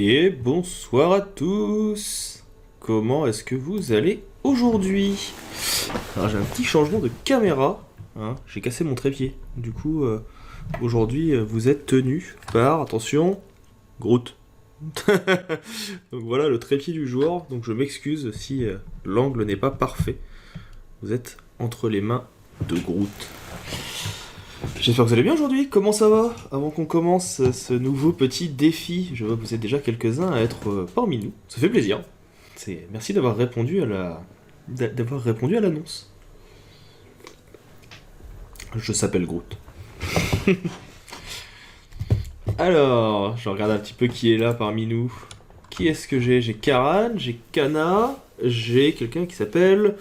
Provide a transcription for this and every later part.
Et bonsoir à tous. Comment est-ce que vous allez aujourd'hui? Alors j'ai un petit changement de caméra, hein, j'ai cassé mon trépied. Du coup, aujourd'hui, vous êtes tenu par, attention, Groot. Donc voilà le trépied du jour, donc je m'excuse si l'angle n'est pas parfait. Vous êtes entre les mains de Groot. J'espère que vous allez bien aujourd'hui, comment ça va? Avant qu'on commence ce nouveau petit défi, je vois que vous êtes déjà quelques-uns à être parmi nous, ça fait plaisir. Merci d'avoir répondu à l'annonce. Je s'appelle Groot. Alors, je regarde un petit peu qui est là parmi nous. Qui est-ce que j'ai? J'ai Karan, j'ai Kana, j'ai quelqu'un qui s'appelle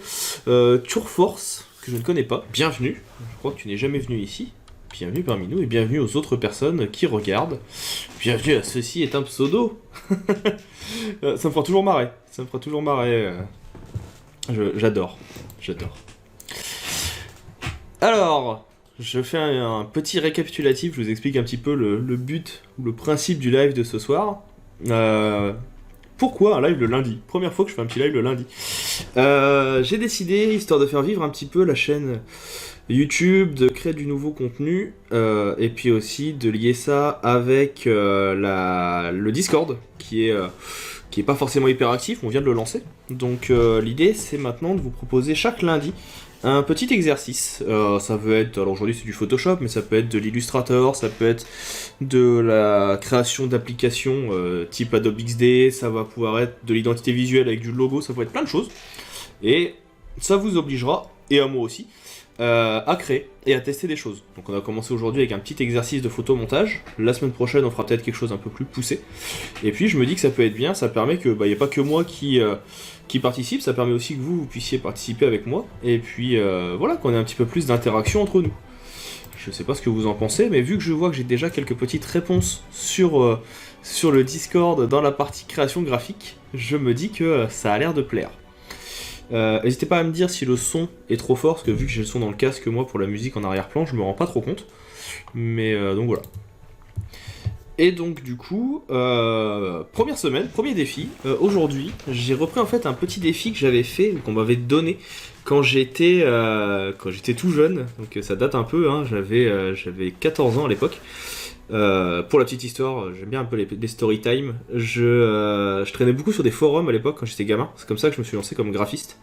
Turforce, que je ne connais pas. Bienvenue, je crois que tu n'es jamais venu ici. Bienvenue parmi nous et bienvenue aux autres personnes qui regardent. Bienvenue à Ceci est un pseudo. Ça me fera toujours marrer. J'adore. Alors, je fais un petit récapitulatif, je vous explique un petit peu le but ou le principe du live de ce soir. Pourquoi un live le lundi? Première fois que je fais un petit live le lundi. J'ai décidé, histoire de faire vivre un petit peu la chaîne YouTube, de créer du nouveau contenu, et puis aussi de lier ça avec le Discord, qui est pas forcément hyper actif, on vient de le lancer. Donc l'idée c'est maintenant de vous proposer chaque lundi un petit exercice. Ça peut être, alors aujourd'hui c'est du Photoshop, mais ça peut être de l'Illustrator, ça peut être de la création d'applications type Adobe XD, ça va pouvoir être de l'identité visuelle avec du logo, ça peut être plein de choses. Et ça vous obligera, et à moi aussi, à créer et à tester des choses. Donc on a commencé aujourd'hui avec un petit exercice de photomontage. La semaine prochaine on fera peut-être quelque chose un peu plus poussé. Et puis je me dis que ça peut être bien, ça permet que n'y ait pas que moi qui participe, ça permet aussi que vous puissiez participer avec moi. Et puis voilà, qu'on ait un petit peu plus d'interaction entre nous. Je sais pas ce que vous en pensez, mais vu que je vois que j'ai déjà quelques petites réponses sur le Discord dans la partie création graphique, je me dis que ça a l'air de plaire. N'hésitez pas à me dire si le son est trop fort, parce que vu que j'ai le son dans le casque, moi, pour la musique en arrière-plan, je me rends pas trop compte. Mais donc voilà. Et donc du coup, première semaine, premier défi. Aujourd'hui, j'ai repris en fait un petit défi que j'avais fait, qu'on m'avait donné quand j'étais tout jeune. Donc ça date un peu, hein, j'avais 14 ans à l'époque. Pour la petite histoire, j'aime bien un peu les story time. Je traînais beaucoup sur des forums à l'époque quand j'étais gamin. C'est comme ça que je me suis lancé comme graphiste.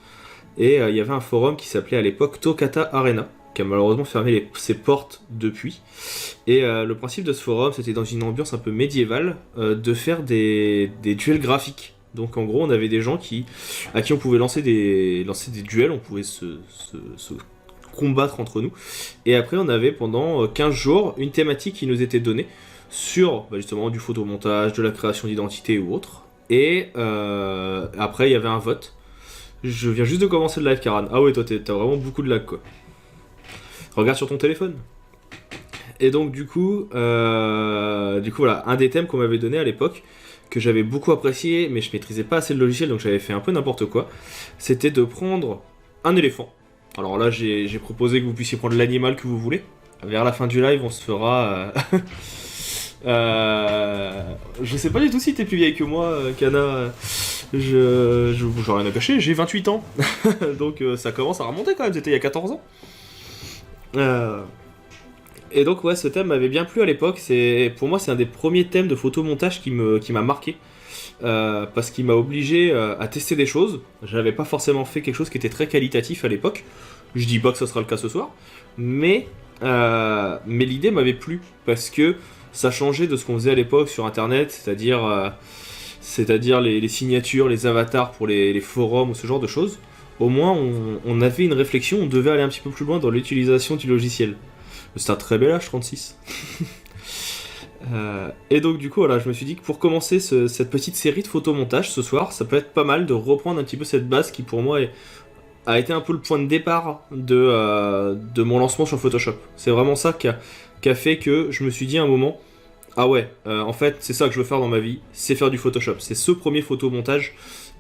Et il y avait un forum qui s'appelait à l'époque Tokata Arena, qui a malheureusement fermé ses portes depuis. Et le principe de ce forum, c'était dans une ambiance un peu médiévale, de faire des duels graphiques. Donc en gros, on avait des gens à qui on pouvait lancer des duels, on pouvait se combattre entre nous. Et après, on avait pendant 15 jours une thématique qui nous était donnée sur justement du photomontage, de la création d'identité ou autre. Et après, il y avait un vote. Je viens juste de commencer le live, Karan. Ah ouais, toi, t'as vraiment beaucoup de lag, quoi. Regarde sur ton téléphone. Et donc, du coup, voilà, un des thèmes qu'on m'avait donné à l'époque, que j'avais beaucoup apprécié, mais je maîtrisais pas assez le logiciel, donc j'avais fait un peu n'importe quoi, c'était de prendre un éléphant. Alors là, j'ai proposé que vous puissiez prendre l'animal que vous voulez. Vers la fin du live, on se fera... je sais pas du tout si t'es plus vieille que moi, Kana. J'aurais rien à cacher, j'ai 28 ans. Donc ça commence à remonter quand même, c'était il y a 14 ans. Et donc ouais, ce thème m'avait bien plu à l'époque. Pour moi, c'est un des premiers thèmes de photomontage qui m'a marqué. Parce qu'il m'a obligé à tester des choses. J'avais pas forcément fait quelque chose qui était très qualitatif à l'époque. Je dis pas que ça sera le cas ce soir, mais l'idée m'avait plu parce que ça changeait de ce qu'on faisait à l'époque sur internet, c'est-à-dire les signatures, les avatars pour les forums ou ce genre de choses. Au moins on avait une réflexion, on devait aller un petit peu plus loin dans l'utilisation du logiciel. C'est un très bel âge, 36. Et donc du coup voilà, je me suis dit que pour commencer cette petite série de photomontage ce soir, ça peut être pas mal de reprendre un petit peu cette base qui pour moi a été un peu le point de départ de mon lancement sur Photoshop. C'est vraiment ça qui a fait que je me suis dit à un moment, ah ouais, en fait c'est ça que je veux faire dans ma vie, c'est faire du Photoshop. C'est ce premier photomontage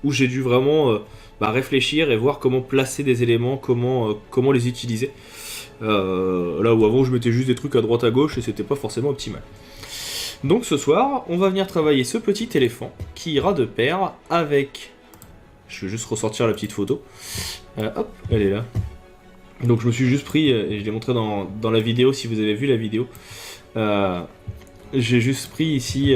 où j'ai dû vraiment réfléchir et voir comment placer des éléments, comment les utiliser. Là où avant je mettais juste des trucs à droite à gauche et c'était pas forcément optimal. Donc ce soir, on va venir travailler ce petit éléphant qui ira de pair avec... Je vais juste ressortir la petite photo. Hop, elle est là. Donc je me suis juste pris, et je l'ai montré dans la vidéo si vous avez vu la vidéo. J'ai juste pris ici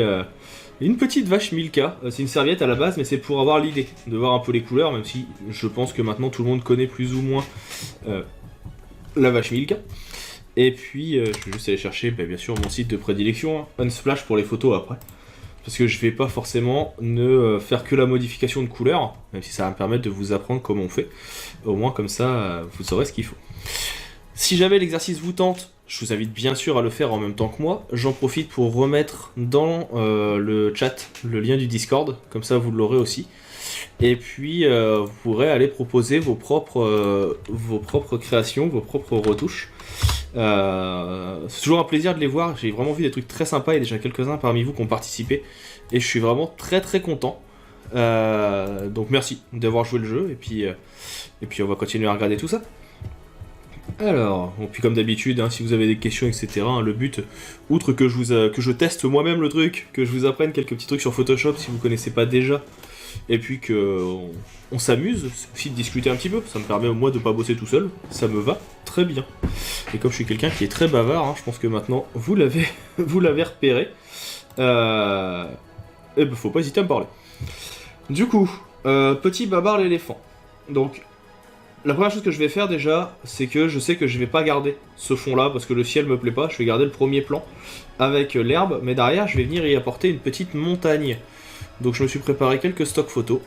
une petite vache Milka. C'est une serviette à la base, mais c'est pour avoir l'idée de voir un peu les couleurs, même si je pense que maintenant tout le monde connaît plus ou moins la vache Milka. Et puis je vais juste aller chercher bien sûr mon site de prédilection, hein, Unsplash pour les photos après. Parce que je vais pas forcément ne faire que la modification de couleurs, même si ça va me permettre de vous apprendre comment on fait. Au moins comme ça, vous saurez ce qu'il faut. Si jamais l'exercice vous tente, je vous invite bien sûr à le faire en même temps que moi. J'en profite pour remettre dans le chat le lien du Discord, comme ça vous l'aurez aussi. Et puis vous pourrez aller proposer vos propres créations, vos propres retouches. C'est toujours un plaisir de les voir, j'ai vraiment vu des trucs très sympas, il y a déjà quelques-uns parmi vous qui ont participé, et je suis vraiment très très content. Donc merci d'avoir joué le jeu, et puis on va continuer à regarder tout ça. Alors, bon, puis comme d'habitude, hein, si vous avez des questions, etc., hein, le but, outre que je teste moi-même le truc, que je vous apprenne quelques petits trucs sur Photoshop si vous connaissez pas déjà, et puis qu'on s'amuse, c'est aussi de discuter un petit peu, ça me permet au moins de pas bosser tout seul, ça me va très bien. Et comme je suis quelqu'un qui est très bavard, hein, je pense que maintenant vous l'avez repéré, et ben faut pas hésiter à me parler. Du coup, petit Babar l'éléphant. Donc, la première chose que je vais faire déjà, c'est que je sais que je vais pas garder ce fond là parce que le ciel me plaît pas, je vais garder le premier plan avec l'herbe, mais derrière je vais venir y apporter une petite montagne. Donc je me suis préparé quelques stocks photos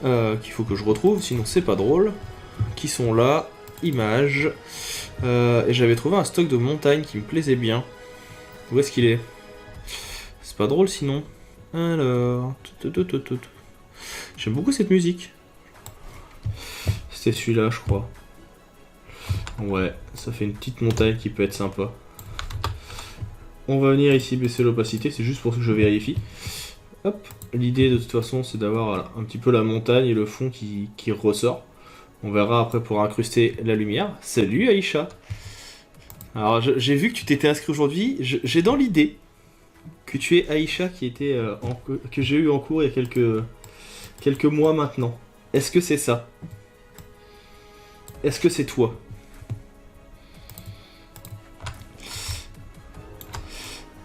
qu'il faut que je retrouve, sinon c'est pas drôle. Qui sont là, images, et j'avais trouvé un stock de montagne qui me plaisait bien. Où est-ce qu'il est? C'est pas drôle sinon. Alors, j'aime beaucoup cette musique. C'est celui-là, je crois. Ouais, ça fait une petite montagne qui peut être sympa. On va venir ici baisser l'opacité, c'est juste pour que je vérifie. Hop, l'idée de toute façon c'est d'avoir voilà, un petit peu la montagne et le fond qui ressort. On verra après pour incruster la lumière. Salut Aïcha. Alors j'ai vu que tu t'étais inscrit aujourd'hui, j'ai dans l'idée que tu es Aïcha qui était que j'ai eu en cours il y a quelques mois maintenant. Est-ce que c'est ça? Est-ce que c'est toi?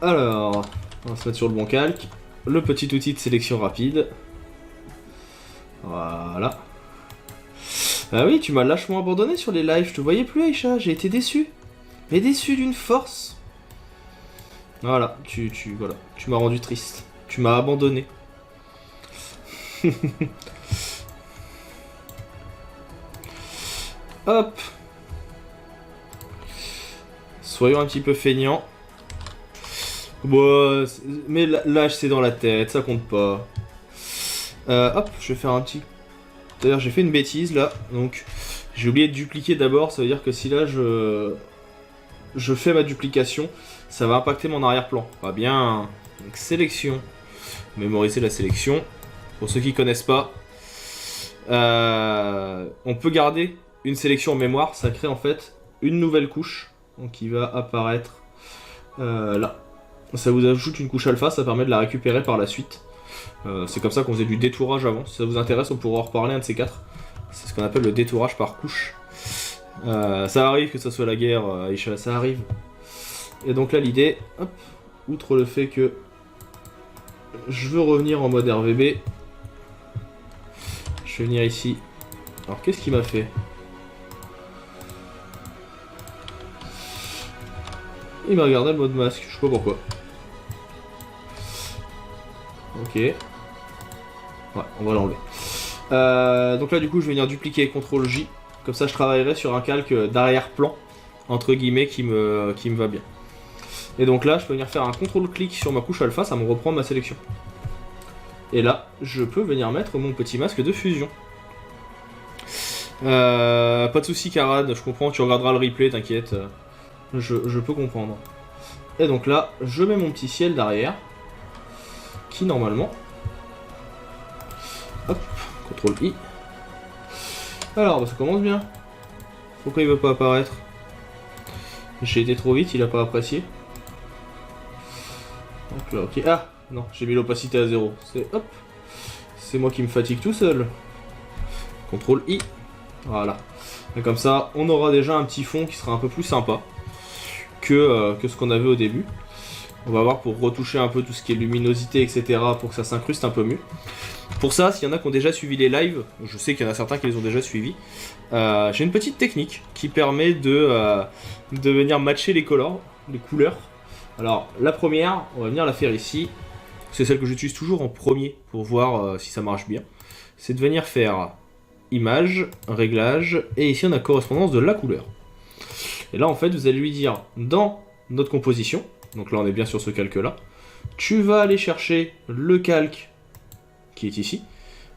Alors, on va se mettre sur le bon calque. Le petit outil de sélection rapide. Voilà. Ah oui, tu m'as lâchement abandonné sur les lives, je te voyais plus Aïcha, j'ai été déçu. Mais déçu d'une force. Voilà, tu m'as rendu triste. Tu m'as abandonné. Hop. Soyons un petit peu feignants. Bon, mais l'âge c'est dans la tête, ça compte pas. Hop, je vais faire un petit... D'ailleurs j'ai fait une bêtise là, donc j'ai oublié de dupliquer d'abord, ça veut dire que si là je fais ma duplication, ça va impacter mon arrière-plan. Pas bien. Donc sélection. Mémoriser la sélection. Pour ceux qui connaissent pas, on peut garder une sélection en mémoire, ça crée en fait une nouvelle couche, donc qui va apparaître là. Ça vous ajoute une couche alpha, ça permet de la récupérer par la suite. C'est comme ça qu'on faisait du détourage avant. Si ça vous intéresse, on pourra en reparler un de ces quatre. C'est ce qu'on appelle le détourage par couche. Ça arrive que ça soit la guerre, Aïcha, ça arrive. Et donc là, l'idée, hop, outre le fait que je veux revenir en mode RVB, je vais venir ici. Alors, qu'est-ce qu'il m'a fait? Il m'a regardé le mode masque, je sais pas pourquoi. Ok. Ouais, on va l'enlever. Donc là, du coup, je vais venir dupliquer CTRL J. Comme ça, je travaillerai sur un calque d'arrière-plan, entre guillemets, qui me va bien. Et donc là, je peux venir faire un CTRL-clic sur ma couche alpha, ça me reprend ma sélection. Et là, je peux venir mettre mon petit masque de fusion. Pas de soucis, Karad, je comprends, tu regarderas le replay, t'inquiète. Je peux comprendre. Et donc là, je mets mon petit ciel derrière. Qui normalement... Hop, CTRL I. Alors, bah, ça commence bien. Pourquoi il veut pas apparaître? J'ai été trop vite, il a pas apprécié. Donc là, ok. Ah, non, j'ai mis l'opacité à 0. Hop. C'est moi qui me fatigue tout seul. CTRL I. Voilà. Et comme ça, on aura déjà un petit fond qui sera un peu plus sympa que ce qu'on avait au début. On va voir pour retoucher un peu tout ce qui est luminosité, etc. pour que ça s'incruste un peu mieux. Pour ça, s'il y en a qui ont déjà suivi les lives, je sais qu'il y en a certains qui les ont déjà suivis, j'ai une petite technique qui permet de venir matcher les couleurs. Alors, la première, on va venir la faire ici. C'est celle que j'utilise toujours en premier pour voir si ça marche bien. C'est de venir faire image, réglage, et ici on a correspondance de la couleur. Et là, en fait, vous allez lui dire, dans notre composition, donc là on est bien sur ce calque-là, tu vas aller chercher le calque qui est ici,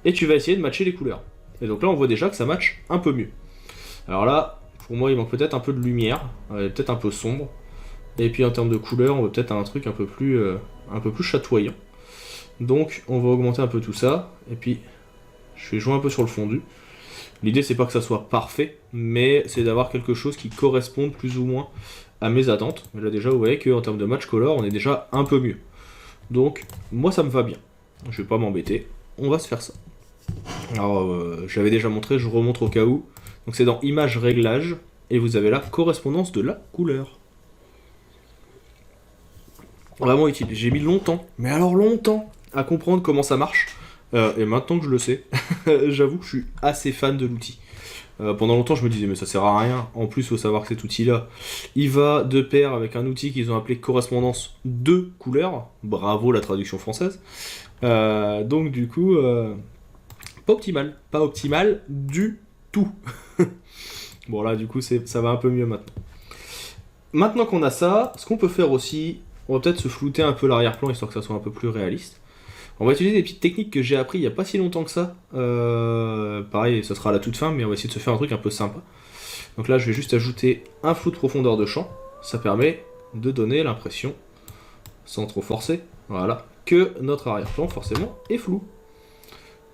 et tu vas essayer de matcher les couleurs. Et donc là, on voit déjà que ça matche un peu mieux. Alors là, pour moi, il manque peut-être un peu de lumière, peut-être un peu sombre. Et puis en termes de couleur, on va peut-être un truc un peu plus chatoyant. Donc on va augmenter un peu tout ça, et puis je vais jouer un peu sur le fondu. L'idée c'est pas que ça soit parfait, mais c'est d'avoir quelque chose qui corresponde plus ou moins à mes attentes. Mais là déjà vous voyez qu'en termes de match color, on est déjà un peu mieux. Donc moi ça me va bien. Je vais pas m'embêter, on va se faire ça. Alors j'avais déjà montré, je remontre au cas où. Donc c'est dans image réglage, et vous avez la correspondance de la couleur. Vraiment utile. J'ai mis longtemps, mais alors longtemps, à comprendre comment ça marche. Et maintenant que je le sais, j'avoue que je suis assez fan de l'outil. Pendant longtemps, je me disais, mais ça sert à rien. En plus, il faut savoir que cet outil-là, il va de pair avec un outil qu'ils ont appelé correspondance de couleurs. Bravo la traduction française. Donc du coup, pas optimal. Pas optimal du tout. Bon là, du coup, ça va un peu mieux maintenant. Maintenant qu'on a ça, ce qu'on peut faire aussi, on va peut-être se flouter un peu l'arrière-plan, histoire que ça soit un peu plus réaliste. On va utiliser des petites techniques que j'ai appris il n'y a pas si longtemps que ça. Pareil, ça sera à la toute fin, mais on va essayer de se faire un truc un peu sympa. Donc là, je vais juste ajouter un flou de profondeur de champ. Ça permet de donner l'impression, sans trop forcer, voilà, que notre arrière-plan, forcément, est flou.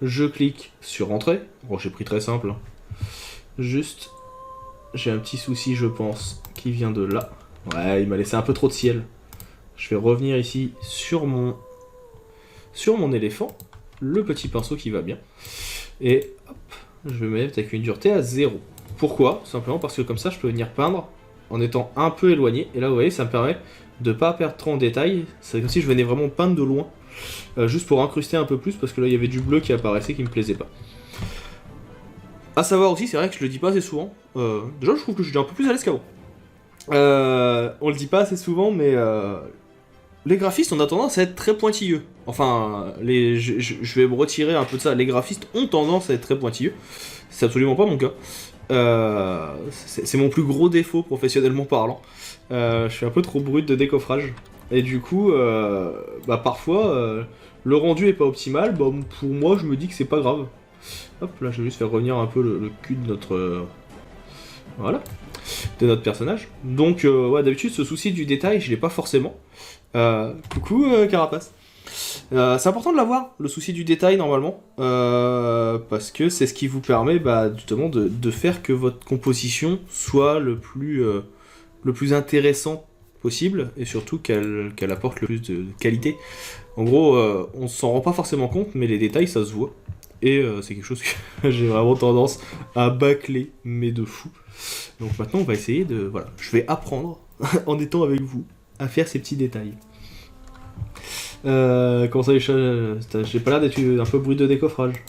Je clique sur Entrée. Bon, j'ai pris très simple. Juste, j'ai un petit souci, je pense, qui vient de là. Ouais, il m'a laissé un peu trop de ciel. Je vais revenir ici sur mon éléphant, le petit pinceau qui va bien, et hop, je vais mettre avec une dureté à 0. Pourquoi? Simplement parce que comme ça je peux venir peindre en étant un peu éloigné, et là vous voyez ça me permet de pas perdre trop en détail. C'est comme si je venais vraiment peindre de loin, juste pour incruster un peu plus, parce que là il y avait du bleu qui apparaissait qui me plaisait pas. A savoir aussi, c'est vrai que je le dis pas assez souvent, déjà je trouve que je suis un peu plus à l'aise qu'avant. On le dit pas assez souvent, mais les graphistes ont tendance à être très pointilleux. Enfin, je vais me retirer un peu de ça. Les graphistes ont tendance à être très pointilleux. C'est absolument pas mon cas. C'est mon plus gros défaut professionnellement parlant. Je suis un peu trop brut de décoffrage. Et du coup, parfois, le rendu est pas optimal. Bah, pour moi, je me dis que c'est pas grave. Hop, là, je vais juste faire revenir un peu le cul de notre... voilà. De notre personnage. Donc, ouais, d'habitude, ce souci du détail, je l'ai pas forcément. Coucou Carapace. C'est important de l'avoir, le souci du détail normalement, parce que c'est ce qui vous permet justement de faire que votre composition soit le plus intéressant possible, et surtout qu'elle apporte le plus de qualité. En gros, on s'en rend pas forcément compte, mais les détails ça se voit, et c'est quelque chose que j'ai vraiment tendance à bâcler, mais de fou. Donc maintenant on va essayer de... Voilà, je vais apprendre en étant avec vous à faire ces petits détails. Comment ça les chats? J'ai pas l'air d'être un peu brut de décoffrage.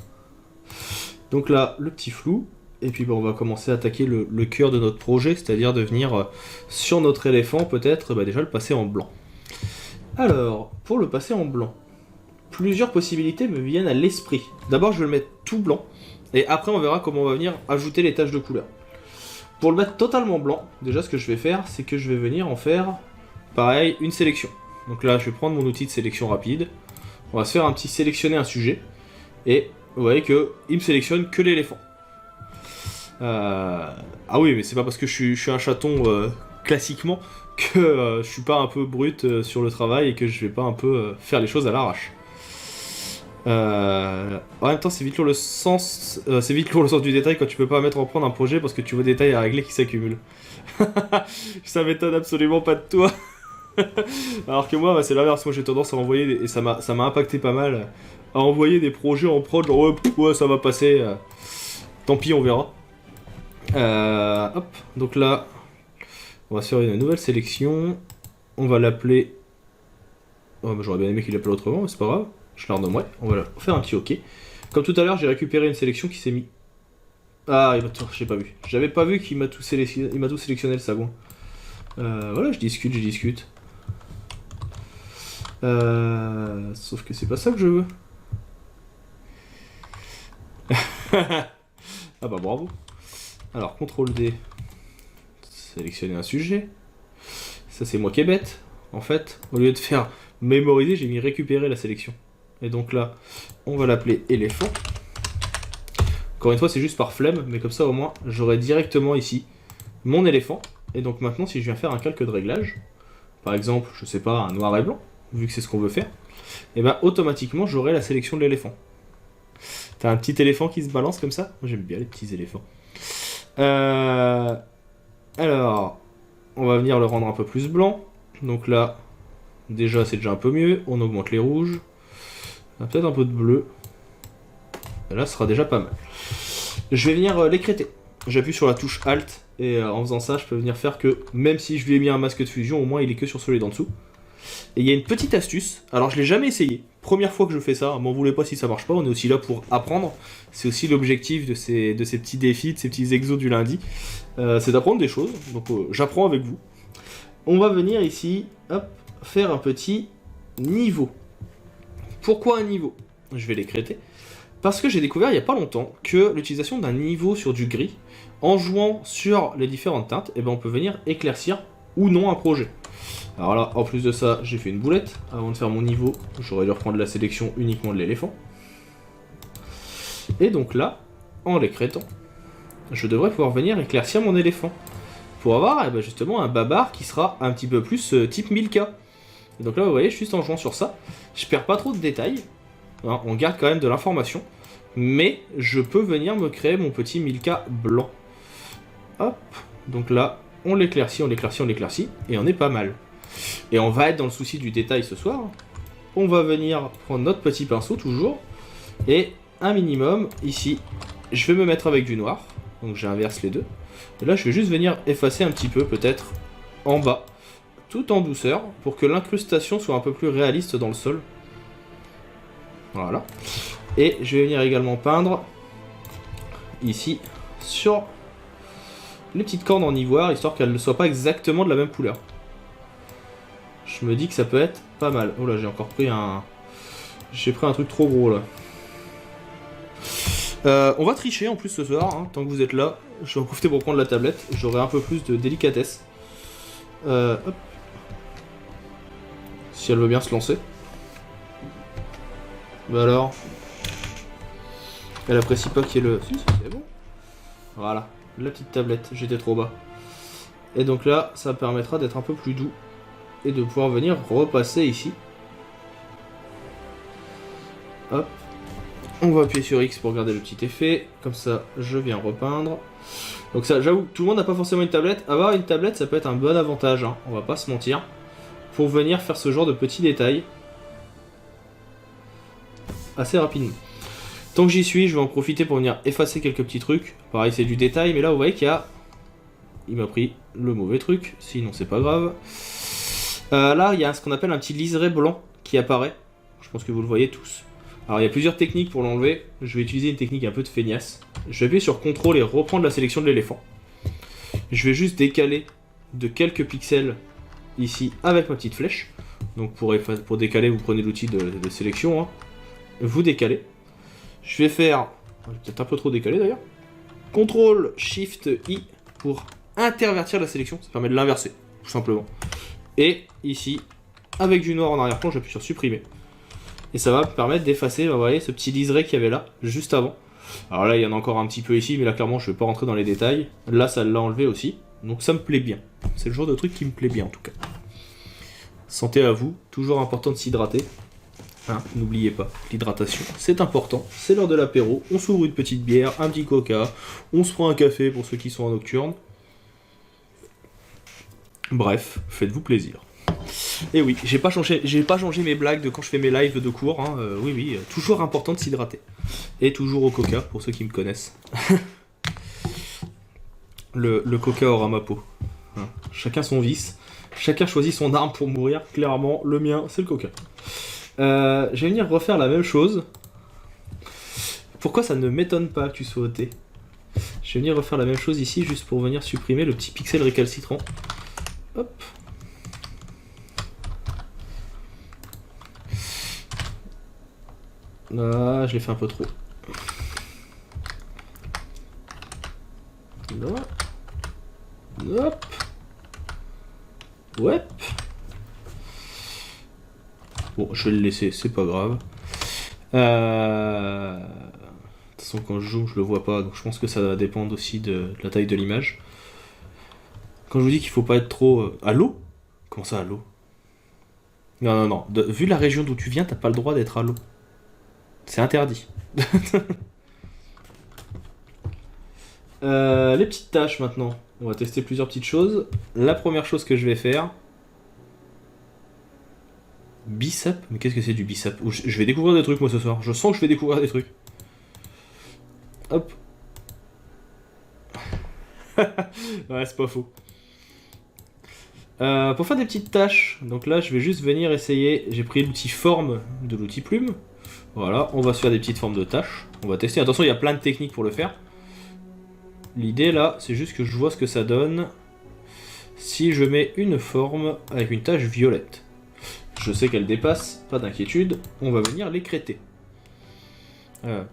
Donc là, le petit flou. Et puis on va commencer à attaquer le cœur de notre projet, c'est-à-dire de venir sur notre éléphant, peut-être déjà le passer en blanc. Alors, pour le passer en blanc, plusieurs possibilités me viennent à l'esprit. D'abord, je vais le mettre tout blanc, et après on verra comment on va venir ajouter les taches de couleur. Pour le mettre totalement blanc, déjà ce que je vais faire, c'est que je vais venir en faire, pareil, une sélection. Donc là, je vais prendre mon outil de sélection rapide. On va se faire un petit sélectionner un sujet. Et vous voyez qu'il me sélectionne que l'éléphant. Ah oui, mais c'est pas parce que je suis un chaton classiquement que je suis pas un peu brut sur le travail et que je vais pas un peu faire les choses à l'arrache. En même temps, c'est vite lourd le sens du détail quand tu peux pas mettre en prendre un projet parce que tu vois des détails à régler qui s'accumulent. Ça m'étonne absolument pas de toi. Alors que moi, bah, c'est l'inverse. Moi, j'ai tendance à envoyer, et ça m'a impacté pas mal, à envoyer des projets en prod, genre ouais, ça va passer. Tant pis, on verra. Hop, donc là, on va se faire une nouvelle sélection. On va l'appeler. Oh, bah, j'aurais bien aimé qu'il l'appelle autrement, mais c'est pas grave. Je la renommerai. On va faire un petit OK. Comme tout à l'heure, j'ai récupéré une sélection qui s'est mis. Ah, j'ai pas vu. J'avais pas vu qu'il m'a tout sélectionné, le sagouin. Voilà, je discute. Sauf que c'est pas ça que je veux. Ah bah bravo. Alors, CTRL D. Sélectionner un sujet. Ça, c'est moi qui est bête. En fait, au lieu de faire mémoriser, j'ai mis récupérer la sélection. Et donc là, on va l'appeler éléphant. Encore une fois, c'est juste par flemme, mais comme ça, au moins, j'aurai directement ici mon éléphant. Et donc maintenant, si je viens faire un calque de réglage, par exemple, je sais pas, un noir et blanc, vu que c'est ce qu'on veut faire, et ben automatiquement, j'aurai la sélection de l'éléphant. T'as un petit éléphant qui se balance comme ça? Moi, j'aime bien les petits éléphants. Alors, on va venir le rendre un peu plus blanc. Donc là, déjà, c'est déjà un peu mieux. On augmente les rouges. Peut-être un peu de bleu. Et là, ce sera déjà pas mal. Je vais venir l'écréter. J'appuie sur la touche Alt. Et en faisant ça, je peux venir faire que, même si je lui ai mis un masque de fusion, au moins, il est que sur celui d'en dessous. Et il y a une petite astuce. Alors, je l'ai jamais essayé. Première fois que je fais ça. M'en voulez pas si ça marche pas. On est aussi là pour apprendre. C'est aussi l'objectif de ces petits défis, de ces petits exos du lundi. C'est d'apprendre des choses. Donc, j'apprends avec vous. On va venir ici, hop, faire un petit niveau. Pourquoi un niveau? Je vais l'écréter. Parce que j'ai découvert il n'y a pas longtemps que l'utilisation d'un niveau sur du gris, en jouant sur les différentes teintes, eh ben on peut venir éclaircir ou non un projet. Alors là, en plus de ça, j'ai fait une boulette. Avant de faire mon niveau, j'aurais dû reprendre la sélection uniquement de l'éléphant. Et donc là, en l'écrétant, je devrais pouvoir venir éclaircir mon éléphant. Pour avoir eh ben justement un babar qui sera un petit peu plus type 1000K. Et donc là, vous voyez, juste en jouant sur ça, je perds pas trop de détails. Hein, on garde quand même de l'information. Mais je peux venir me créer mon petit 1000K blanc. Hop, donc là, on l'éclaircit, et on est pas mal. Et on va être dans le souci du détail ce soir. On va venir prendre notre petit pinceau, toujours. Et un minimum, ici, je vais me mettre avec du noir. Donc j'inverse les deux. Et là, je vais juste venir effacer un petit peu, peut-être, en bas. Tout en douceur, pour que l'incrustation soit un peu plus réaliste dans le sol. Voilà. Et je vais venir également peindre, ici, sur les petites cornes en ivoire, histoire qu'elles ne soient pas exactement de la même couleur. Je me dis que ça peut être pas mal. Oh là, j'ai encore pris un... J'ai pris un truc trop gros, là. On va tricher en plus ce soir, hein, tant que vous êtes là. Je vais en profiter pour prendre la tablette. J'aurai un peu plus de délicatesse. Hop. Si elle veut bien se lancer. Bah alors. Elle apprécie pas qu'il y ait le... Si, c'est bon. Voilà. La petite tablette. J'étais trop bas. Et donc là, ça permettra d'être un peu plus doux. Et de pouvoir venir repasser ici. Hop. On va appuyer sur X pour garder le petit effet. Comme ça, je viens repeindre. Donc ça, j'avoue, tout le monde n'a pas forcément une tablette. Avoir une tablette, ça peut être un bon avantage, hein, on va pas se mentir. Pour venir faire ce genre de petits détails. Assez rapidement. Tant que j'y suis, je vais en profiter pour venir effacer quelques petits trucs. Pareil, c'est du détail, mais là, vous voyez qu'il y a... Il m'a pris le mauvais truc, sinon c'est pas grave. Là, il y a ce qu'on appelle un petit liseré blanc qui apparaît. Je pense que vous le voyez tous. Alors il y a plusieurs techniques pour l'enlever, je vais utiliser une technique un peu de feignasse. Je vais appuyer sur CTRL et reprendre la sélection de l'éléphant. Je vais juste décaler de quelques pixels ici avec ma petite flèche. Donc pour décaler, vous prenez l'outil de sélection. Hein. Vous décalez. Je vais faire, peut-être un peu trop décalé d'ailleurs. CTRL SHIFT I pour intervertir la sélection, ça permet de l'inverser, tout simplement. Et ici, avec du noir en arrière-plan, j'appuie sur supprimer. Et ça va me permettre d'effacer, vous voyez, ce petit liseré qu'il y avait là, juste avant. Alors là, il y en a encore un petit peu ici, mais là, clairement, je ne vais pas rentrer dans les détails. Là, ça l'a enlevé aussi. Donc ça me plaît bien. C'est le genre de truc qui me plaît bien, en tout cas. Santé à vous. Toujours important de s'hydrater. Hein, n'oubliez pas, l'hydratation, c'est important. C'est l'heure de l'apéro. On s'ouvre une petite bière, un petit coca. On se prend un café pour ceux qui sont en nocturne. Bref, faites-vous plaisir. Et oui, j'ai pas changé mes blagues de quand je fais mes lives de cours. Hein. Oui, toujours important de s'hydrater. Et toujours au coca, pour ceux qui me connaissent. le coca aura ma peau. Hein. Chacun son vice. Chacun choisit son arme pour mourir. Clairement, le mien, c'est le coca. Je vais venir refaire la même chose. Pourquoi ça ne m'étonne pas que tu sois au thé? Je vais venir refaire la même chose ici, juste pour venir supprimer le petit pixel récalcitrant. Hop. Ah, je l'ai fait un peu trop. Là. Hop. Ouais. Bon, je vais le laisser, c'est pas grave. De toute façon, quand je joue, je le vois pas, donc je pense que ça va dépendre aussi de la taille de l'image. Quand je vous dis qu'il faut pas être trop... à l'eau? Comment ça, à l'eau? Non. Vu la région d'où tu viens, t'as pas le droit d'être à l'eau. C'est interdit. Les petites tâches maintenant. On va tester plusieurs petites choses. La première chose que je vais faire... Bicep? Mais qu'est-ce que c'est du bicep? Je vais découvrir des trucs moi ce soir. Je sens que je vais découvrir des trucs. Hop. Ouais, c'est pas faux. Pour faire des petites tâches, donc là je vais juste venir essayer. J'ai pris l'outil forme de l'outil plume. Voilà, on va se faire des petites formes de tâches. On va tester. Attention, il y a plein de techniques pour le faire. L'idée là, c'est juste que je vois ce que ça donne si je mets une forme avec une tâche violette. Je sais qu'elle dépasse, pas d'inquiétude, on va venir l'écréter. Non,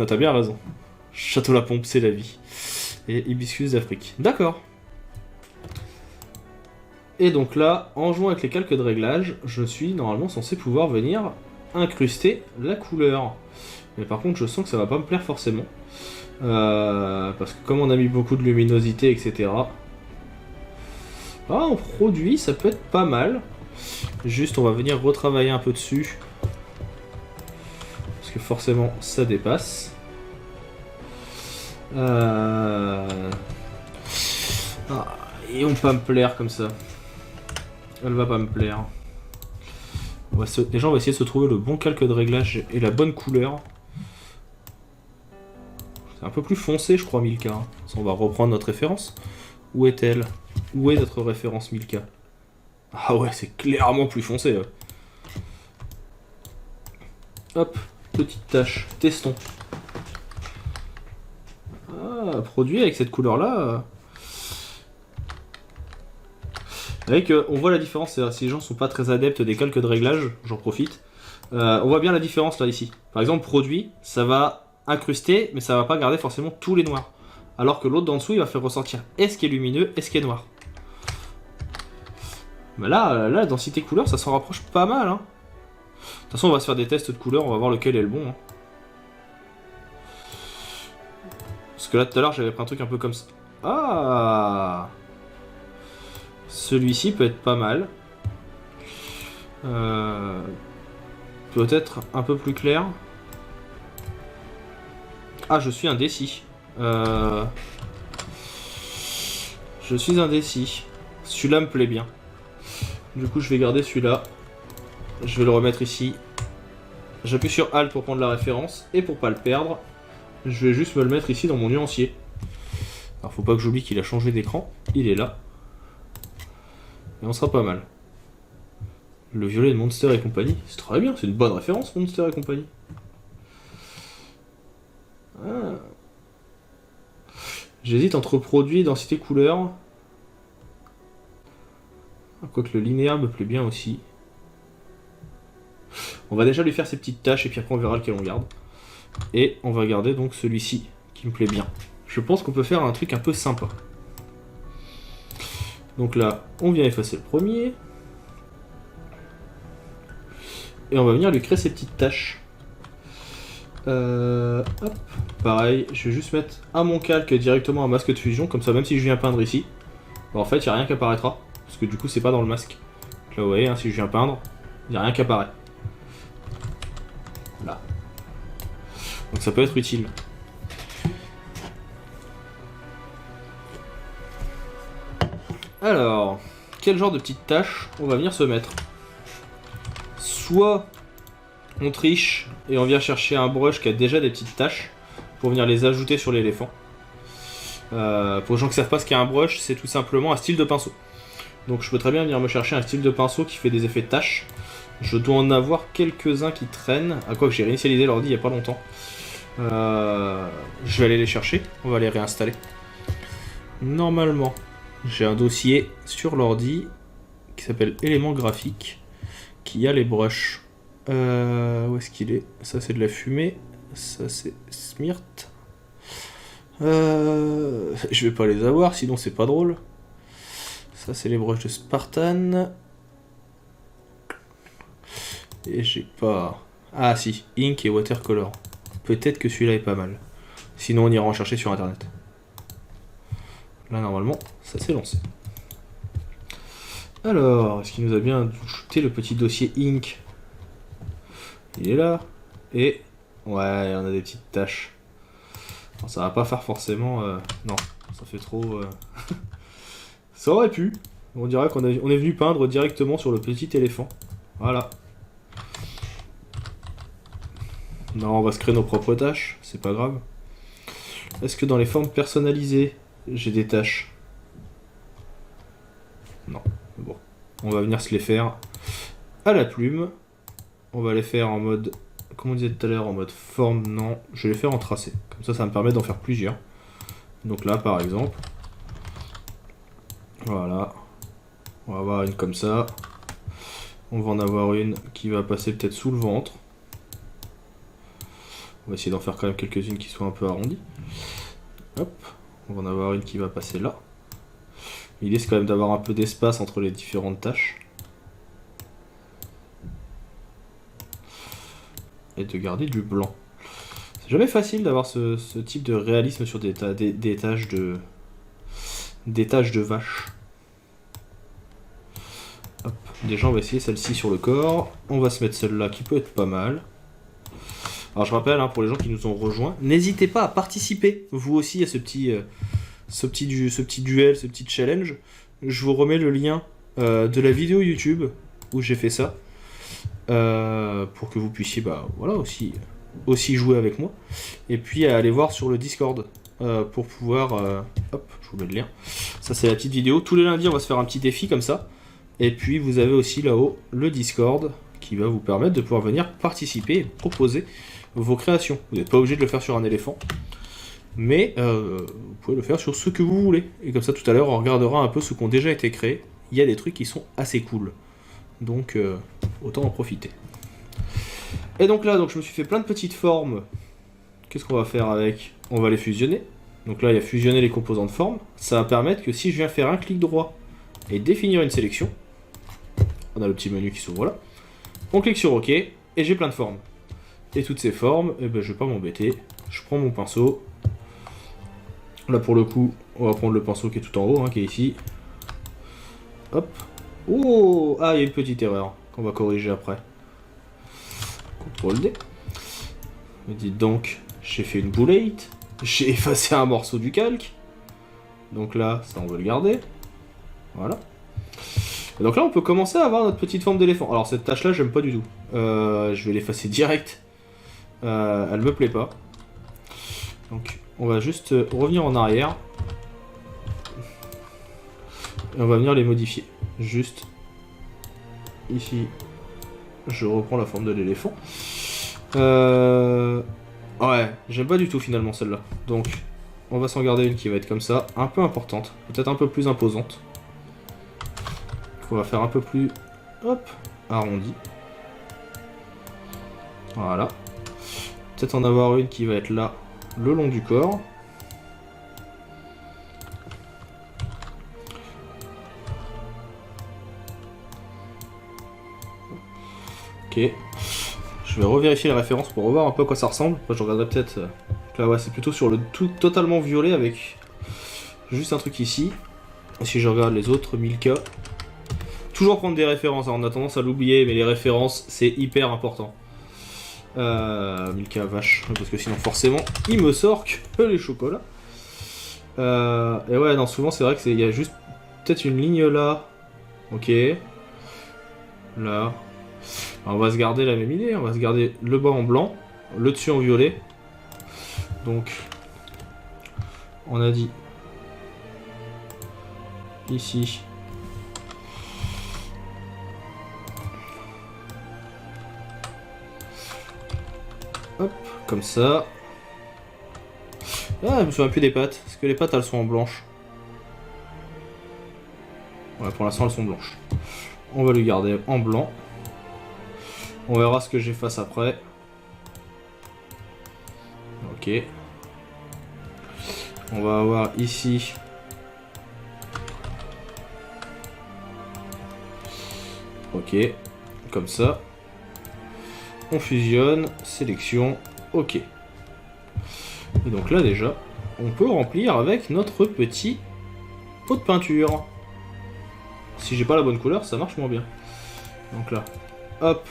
t'as bien raison. Château la Pompe, c'est la vie. Et Hibiscus d'Afrique. D'accord. Et donc là, en jouant avec les calques de réglage, je suis normalement censé pouvoir venir incruster la couleur. Mais par contre, je sens que ça va pas me plaire forcément. Parce que comme on a mis beaucoup de luminosité, etc. Ah, en produit, ça peut être pas mal. Juste, on va venir retravailler un peu dessus. Parce que forcément, ça dépasse. Ah, et on va pas me plaire comme ça. Elle va pas me plaire. Déjà, on va essayer de se trouver le bon calque de réglage et la bonne couleur. C'est un peu plus foncé, je crois, Milka. Ça, on va reprendre notre référence. Où est-elle? Où est notre référence Milka? Ah ouais, c'est clairement plus foncé. Hop, petite tâche. Testons. Ah, produit avec cette couleur-là. Avec, on voit la différence, si les gens sont pas très adeptes des calques de réglage, j'en profite. On voit bien la différence là ici. Par exemple, produit, ça va incruster, mais ça va pas garder forcément tous les noirs. Alors que l'autre d'en dessous, il va faire ressortir est ce qui est lumineux et ce qui est noir. Mais là, la densité couleur, ça s'en rapproche pas mal. Hein. De toute façon, on va se faire des tests de couleur, on va voir lequel est le bon. Hein. Parce que là, tout à l'heure, j'avais pris un truc un peu comme ça. Ah! Celui-ci peut être pas mal. Peut-être un peu plus clair. Ah, je suis indécis. Je suis indécis. Celui-là me plaît bien. Du coup, je vais garder celui-là. Je vais le remettre ici. J'appuie sur Alt pour prendre la référence. Et pour pas le perdre, je vais juste me le mettre ici dans mon nuancier. Alors, faut pas que j'oublie qu'il a changé d'écran. Il est là. Et on sera pas mal. Le violet de Monster et compagnie. C'est très bien, c'est une bonne référence, Monster et compagnie. Ah. J'hésite entre produit et densité couleur. Quoique le linéaire me plaît bien aussi. On va déjà lui faire ses petites tâches et puis après on verra lequel on garde. Et on va garder donc celui-ci qui me plaît bien. Je pense qu'on peut faire un truc un peu sympa. Donc là, on vient effacer le premier. Et on va venir lui créer ses petites tâches. Hop. Pareil, je vais juste mettre à mon calque directement un masque de fusion. Comme ça, même si je viens peindre ici, bah, en fait, il n'y a rien qui apparaîtra. Parce que du coup, c'est pas dans le masque. Donc là, vous voyez, hein, si je viens peindre, il n'y a rien qui apparaît. Là. Donc ça peut être utile. Alors, quel genre de petites tâches on va venir se mettre. Soit on triche et on vient chercher un brush qui a déjà des petites tâches pour venir les ajouter sur l'éléphant. Pour les gens qui savent pas ce qu'est un brush, c'est tout simplement un style de pinceau. Donc je peux très bien venir me chercher un style de pinceau qui fait des effets de tâches. Je dois en avoir quelques-uns qui traînent, à quoi que j'ai réinitialisé l'ordi il y a pas longtemps. Je vais aller les chercher, on va les réinstaller. Normalement, j'ai un dossier sur l'ordi qui s'appelle éléments graphiques, qui a les brushes. Où est-ce qu'il est? Ça c'est de la fumée, ça c'est Smirt. Je vais pas les avoir, sinon c'est pas drôle. Ça c'est les brushes de Spartan. Et j'ai pas... Ah si, Ink et Watercolor. Peut-être que celui-là est pas mal. Sinon on ira en chercher sur internet. Là normalement, ça s'est lancé. Alors, est-ce qu'il nous a bien ajouté le petit dossier Ink? Il est là. Et... ouais, on a des petites taches. Alors, ça va pas faire forcément... non, ça fait trop... Ça aurait pu. On dirait qu'on est venu peindre directement sur le petit éléphant. Voilà. Non, on va se créer nos propres tâches, c'est pas grave. Est-ce que dans les formes personnalisées, j'ai des tâches? Non. Bon. On va venir se les faire à la plume. On va les faire en mode... comme on disait tout à l'heure, en mode forme, non. Je vais les faire en tracé. Comme ça, ça me permet d'en faire plusieurs. Donc là, par exemple... voilà. On va avoir une comme ça. On va en avoir une qui va passer peut-être sous le ventre. On va essayer d'en faire quand même quelques-unes qui soient un peu arrondies. Hop. On va en avoir une qui va passer là. L'idée c'est quand même d'avoir un peu d'espace entre les différentes tâches. Et de garder du blanc. C'est jamais facile d'avoir ce type de réalisme sur des tâches de... des tâches de vache. Hop. Déjà on va essayer celle-ci sur le corps. On va se mettre celle-là qui peut être pas mal. Alors je rappelle, hein, pour les gens qui nous ont rejoints, n'hésitez pas à participer, vous aussi, à ce petit duel, ce petit challenge. Je vous remets le lien de la vidéo YouTube où j'ai fait ça, pour que vous puissiez voilà, aussi jouer avec moi. Et puis à aller voir sur le Discord, pour pouvoir... hop, je vous mets le lien. Ça c'est la petite vidéo. Tous les lundis, on va se faire un petit défi comme ça. Et puis vous avez aussi là-haut le Discord qui va vous permettre de pouvoir venir participer et proposer vos créations. Vous n'êtes pas obligé de le faire sur un éléphant, mais vous pouvez le faire sur ce que vous voulez. Et comme ça, tout à l'heure, on regardera un peu ce qui ont déjà été créés. Il y a des trucs qui sont assez cool. Donc, autant en profiter. Et donc là, je me suis fait plein de petites formes. Qu'est-ce qu'on va faire avec? On va les fusionner. Donc là, il y a fusionner les composants de forme. Ça va permettre que si je viens faire un clic droit et définir une sélection, on a le petit menu qui s'ouvre là. On clique sur OK et j'ai plein de formes. Et toutes ces formes, eh ben, je vais pas m'embêter. Je prends mon pinceau. Là pour le coup, on va prendre le pinceau qui est tout en haut, hein, qui est ici. Hop. Oh, ah, il y a une petite erreur qu'on va corriger après. CTRL D. Me dites donc, j'ai fait une boulette. J'ai effacé un morceau du calque. Donc là, ça on veut le garder. Voilà. Et donc là, on peut commencer à avoir notre petite forme d'éléphant. Alors cette tâche là, j'aime pas du tout. Je vais l'effacer direct. Elle me plaît pas. Donc on va juste revenir en arrière. Et on va venir les modifier. Juste ici, je reprends la forme de l'éléphant. Ouais, j'aime pas du tout finalement celle-là. Donc on va s'en garder une qui va être comme ça, un peu importante, peut-être un peu plus imposante. On va faire un peu plus, hop, arrondi. Voilà. Peut-être en avoir une qui va être là, le long du corps. Ok. Je vais revérifier les références pour revoir un peu à quoi ça ressemble. Moi, je regarderai peut-être... là, ouais, c'est plutôt sur le tout totalement violet avec juste un truc ici. Et si je regarde les autres, Milka... Toujours prendre des références, hein. On a tendance à l'oublier, mais les références, c'est hyper important. Milka vache, parce que sinon forcément, il me sort que les chocolats. Et ouais, non, souvent c'est vrai qu'il y a juste peut-être une ligne là, Ok. Là. On va se garder la même idée, on va se garder le bas en blanc, le dessus en violet. Donc, on a dit ici. Hop, comme ça. Ah, je me souviens plus des pattes, parce que les pattes elles sont en blanche. Ouais, pour l'instant elles sont blanches. On va lui garder en blanc. On verra ce que j'efface après. Ok. On va avoir ici. Ok. Comme ça. On fusionne. Sélection. Ok. Et donc là déjà, on peut remplir avec notre petit pot de peinture. Si j'ai pas la bonne couleur, ça marche moins bien. Donc là, hop.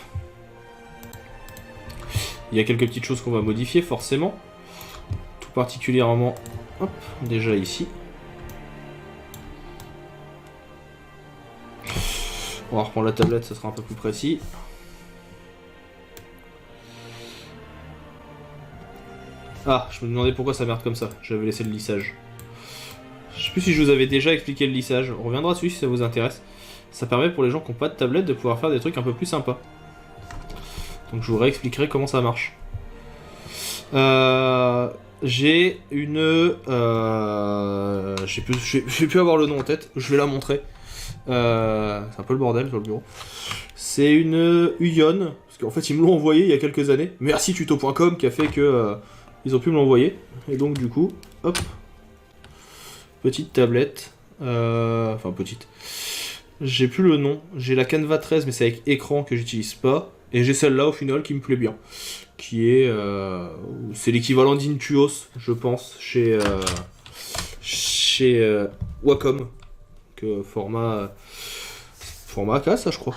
Il y a quelques petites choses qu'on va modifier forcément. Tout particulièrement, hop, déjà ici. On va reprendre la tablette, ça sera un peu plus précis. Ah, je me demandais pourquoi ça merde comme ça. J'avais laissé le lissage. Je sais plus si je vous avais déjà expliqué le lissage. On reviendra dessus si ça vous intéresse. Ça permet pour les gens qui n'ont pas de tablette de pouvoir faire des trucs un peu plus sympas. Donc je vous réexpliquerai comment ça marche. J'ai une... je vais plus avoir le nom en tête. Je vais la montrer. C'est un peu le bordel sur le bureau. C'est une Uion. Parce qu'en fait ils me l'ont envoyé il y a quelques années. Merci tuto.com qui a fait que... ils ont pu me l'envoyer. Et donc du coup, hop. Petite tablette. Enfin petite. J'ai plus le nom. J'ai la Canva 13 mais c'est avec écran que j'utilise pas. Et j'ai celle-là au final qui me plaît bien. Qui est... c'est l'équivalent d'Intuos, je pense, chez Wacom. Que format AK, ça je crois.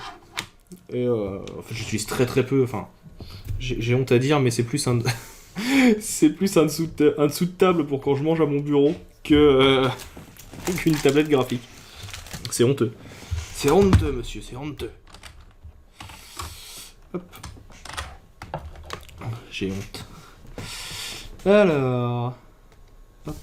Et enfin, j'utilise très peu. Enfin, j'ai honte à dire, mais c'est plus un... c'est plus un dessous de table pour quand je mange à mon bureau que qu'une tablette graphique. C'est honteux. C'est honteux, monsieur, c'est honteux. Hop. J'ai honte. Alors... Hop.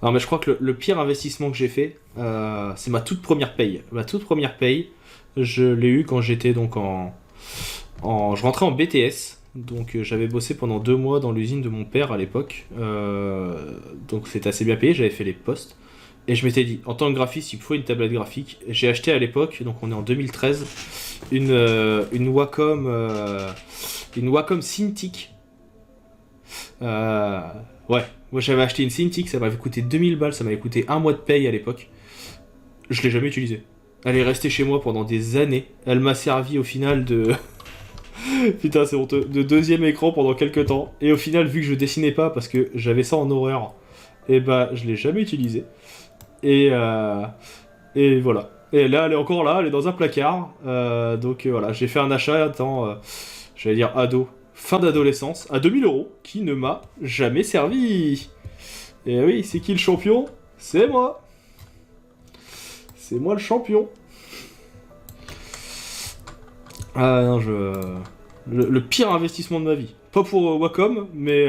Alors mais je crois que le pire investissement que j'ai fait, c'est ma toute première paye. Ma toute première paye, je l'ai eu quand j'étais donc je rentrais en BTS. Donc j'avais bossé pendant 2 mois dans l'usine de mon père à l'époque. Donc c'était assez bien payé, j'avais fait les postes. Et je m'étais dit, en tant que graphiste, il me faut une tablette graphique. J'ai acheté à l'époque, donc on est en 2013, une Wacom Cintiq. Ouais, moi j'avais acheté une Cintiq, ça m'avait coûté 2000 balles, ça m'avait coûté 1 mois de paye à l'époque. Je l'ai jamais utilisée. Elle est restée chez moi pendant des années. Elle m'a servi au final de... Putain, c'est honteux. De deuxième écran pendant quelques temps. Et au final, vu que je dessinais pas parce que j'avais ça en horreur, et bah je l'ai jamais utilisé. Et voilà. Et là, elle est encore là, elle est dans un placard. Donc voilà, j'ai fait un achat étant, j'allais dire ado, fin d'adolescence, à 2000 €, qui ne m'a jamais servi. Et oui, c'est qui le champion? C'est moi. C'est moi le champion. Ah non, le pire investissement de ma vie. Pas pour Wacom, mais,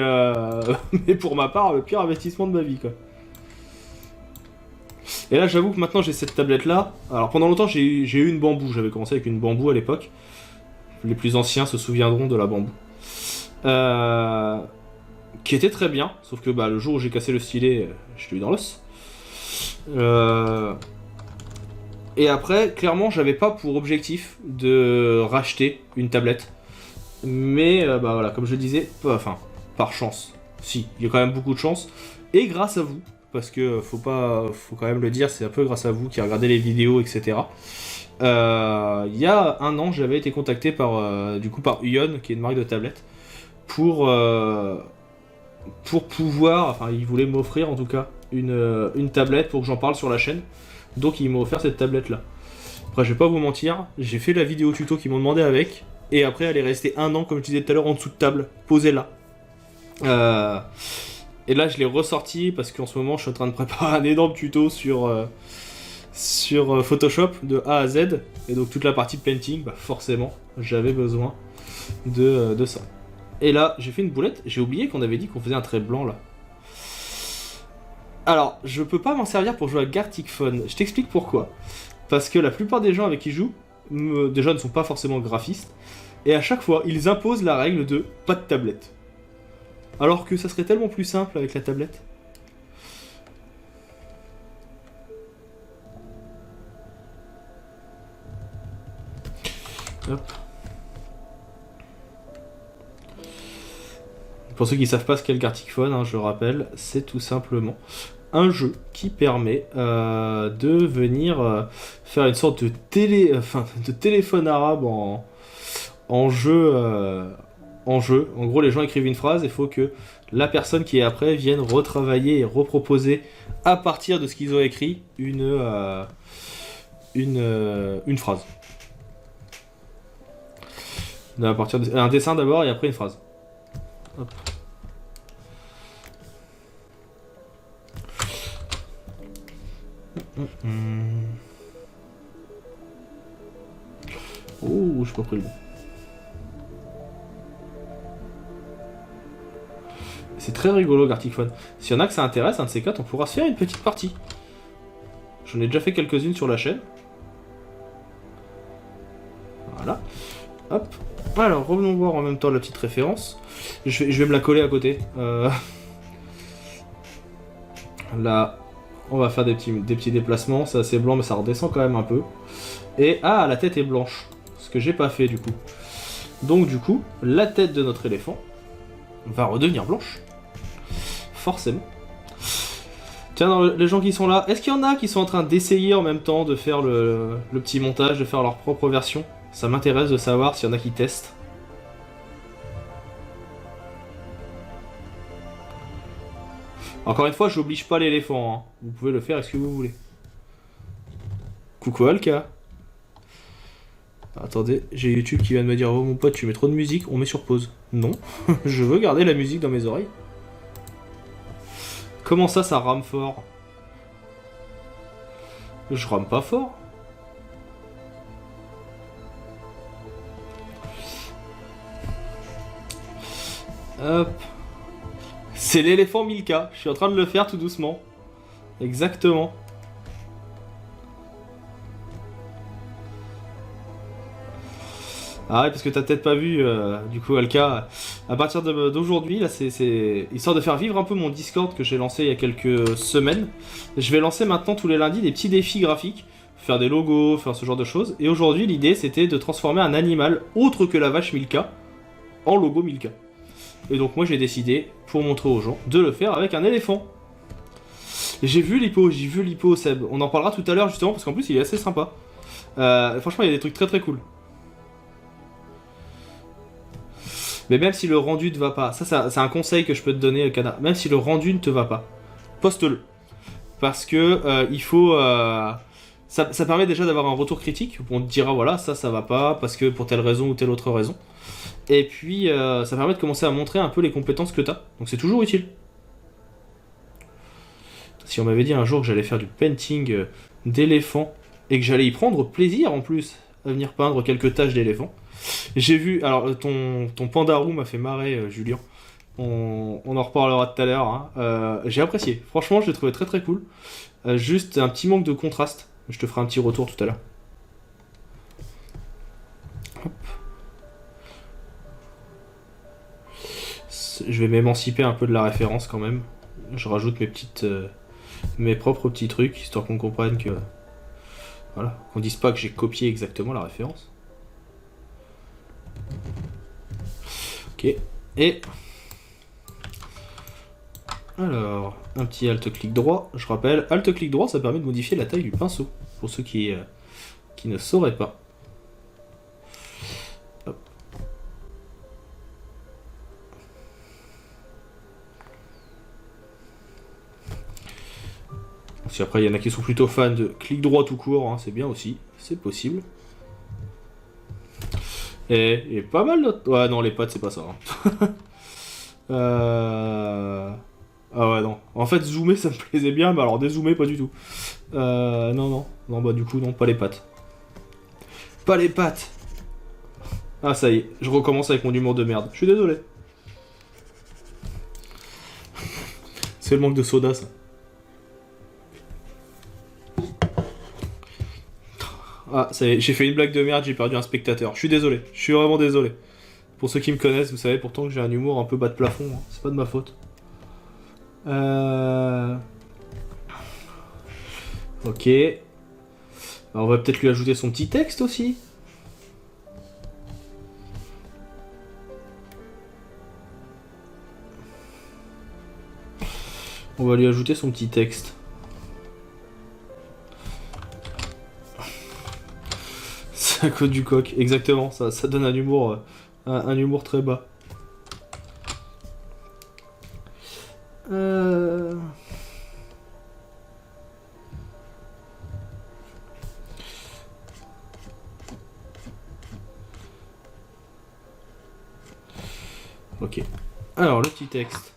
mais pour ma part, le pire investissement de ma vie, quoi. Et là, j'avoue que maintenant, j'ai cette tablette-là. Alors, pendant longtemps, j'ai eu une bambou. J'avais commencé avec une bambou à l'époque. Les plus anciens se souviendront de la bambou. Qui était très bien, sauf que bah, le jour où j'ai cassé le stylet, je l'ai eu dans l'os. Et après, clairement, j'avais pas pour objectif de racheter une tablette. Mais bah voilà, comme je le disais, enfin, par chance. Si, il y a quand même beaucoup de chance. Et grâce à vous, parce que faut quand même le dire, c'est un peu grâce à vous qui regardez les vidéos, etc. Il y a 1 an, j'avais été contacté par Uion, qui est une marque de tablette, pour pouvoir, enfin, ils voulaient m'offrir en tout cas une tablette pour que j'en parle sur la chaîne. Donc ils m'ont offert cette tablette là. Après je vais pas vous mentir, j'ai fait la vidéo tuto qu'ils m'ont demandé avec, et après elle est restée 1 an comme je disais tout à l'heure en dessous de table, posée là. Et là, je l'ai ressorti parce qu'en ce moment, je suis en train de préparer un énorme tuto sur Photoshop de A à Z. Et donc toute la partie painting, bah forcément, j'avais besoin de ça. Et là, j'ai fait une boulette. J'ai oublié qu'on avait dit qu'on faisait un trait blanc là. Alors, je peux pas m'en servir pour jouer à Gartic Phone. Je t'explique pourquoi. Parce que la plupart des gens avec qui je joue, déjà ne sont pas forcément graphistes. Et à chaque fois, ils imposent la règle de pas de tablette. Alors que ça serait tellement plus simple avec la tablette. Hop. Pour ceux qui ne savent pas ce qu'est le Gartic Phone, hein, je le rappelle, c'est tout simplement un jeu qui permet de venir faire une sorte de téléphone arabe en jeu. En gros, les gens écrivent une phrase, il faut que la personne qui est après vienne retravailler et reproposer à partir de ce qu'ils ont écrit une phrase. À partir un dessin d'abord et après une phrase. Hop. Oh, j'ai pas pris le bon. C'est très rigolo, Gartic Phone. S'il y en a que ça intéresse, un de ces quatre, on pourra se faire une petite partie. J'en ai déjà fait quelques-unes sur la chaîne. Voilà. Hop. Alors, revenons voir en même temps la petite référence. Je vais me la coller à côté. Là, on va faire des petits déplacements. C'est assez blanc, mais ça redescend quand même un peu. Et, ah, la tête est blanche. Ce que j'ai pas fait, du coup. Donc, du coup, la tête de notre éléphant va redevenir blanche. Forcément. Tiens, dans les gens qui sont là, est-ce qu'il y en a qui sont en train d'essayer en même temps de faire le petit montage, de faire leur propre version? Ça m'intéresse de savoir s'il y en a qui testent. Encore une fois, j'oblige pas l'éléphant, hein. Vous pouvez le faire est-ce que vous voulez. Coucou Alka. Attendez, j'ai YouTube qui vient de me dire: oh mon pote, tu mets trop de musique, on met sur pause. Non, je veux garder la musique dans mes oreilles. Comment ça rame fort? Je rame pas fort. Hop. C'est l'éléphant Milka. Je suis en train de le faire tout doucement. Exactement. Ah ouais, parce que t'as peut-être pas vu, du coup, Alka, à partir d'aujourd'hui, là, c'est histoire de faire vivre un peu mon Discord que j'ai lancé il y a quelques semaines. Je vais lancer maintenant tous les lundis des petits défis graphiques, faire des logos, faire ce genre de choses. Et aujourd'hui, l'idée, c'était de transformer un animal autre que la vache Milka en logo Milka. Et donc moi, j'ai décidé, pour montrer aux gens, de le faire avec un éléphant. J'ai vu l'hippo, Seb. On en parlera tout à l'heure, justement, parce qu'en plus, il est assez sympa. Franchement, il y a des trucs très très cool. Mais même si le rendu ne va pas, ça c'est un conseil que je peux te donner, Kana. Même si le rendu ne te va pas, poste-le. Parce que il faut... ça permet déjà d'avoir un retour critique. On te dira, voilà, ça va pas, parce que pour telle raison ou telle autre raison. Et puis, ça permet de commencer à montrer un peu les compétences que tu as. Donc c'est toujours utile. Si on m'avait dit un jour que j'allais faire du painting d'éléphant, et que j'allais y prendre plaisir en plus, à venir peindre quelques taches d'éléphant. J'ai vu, alors ton pandarou m'a fait marrer, Julien. On en reparlera tout à l'heure. Hein. J'ai apprécié. Franchement, je l'ai trouvé très très cool. Juste un petit manque de contraste. Je te ferai un petit retour tout à l'heure. Hop. Je vais m'émanciper un peu de la référence quand même. Je rajoute mes propres petits trucs, histoire qu'on comprenne que... Voilà, qu'on dise pas que j'ai copié exactement la référence. Ok, et... Alors, un petit Alt-clic droit. Je rappelle, Alt-clic droit, ça permet de modifier la taille du pinceau. Pour ceux qui ne sauraient pas. Hop. Si après, il y en a qui sont plutôt fans de clic droit tout court, hein, c'est bien aussi. C'est possible. Et pas mal d'autres... Ouais, non, les pattes, c'est pas ça. Hein. Ah ouais, non. En fait, zoomer, ça me plaisait bien, mais alors dézoomer, pas du tout. Non, non. Non, bah du coup, non, pas les pattes. Pas les pattes. Ah, ça y est, je recommence avec mon humour de merde. Je suis désolé. C'est le manque de soda, ça. Ah, ça y est, j'ai fait une blague de merde, j'ai perdu un spectateur. Je suis désolé, je suis vraiment désolé. Pour ceux qui me connaissent, vous savez pourtant que j'ai un humour un peu bas de plafond, hein. C'est pas de ma faute. Ok. Alors, on va peut-être lui ajouter son petit texte aussi. On va lui ajouter son petit texte. C'est à cause du coq, exactement. Ça donne un humour très bas. Ok. Alors, le petit texte.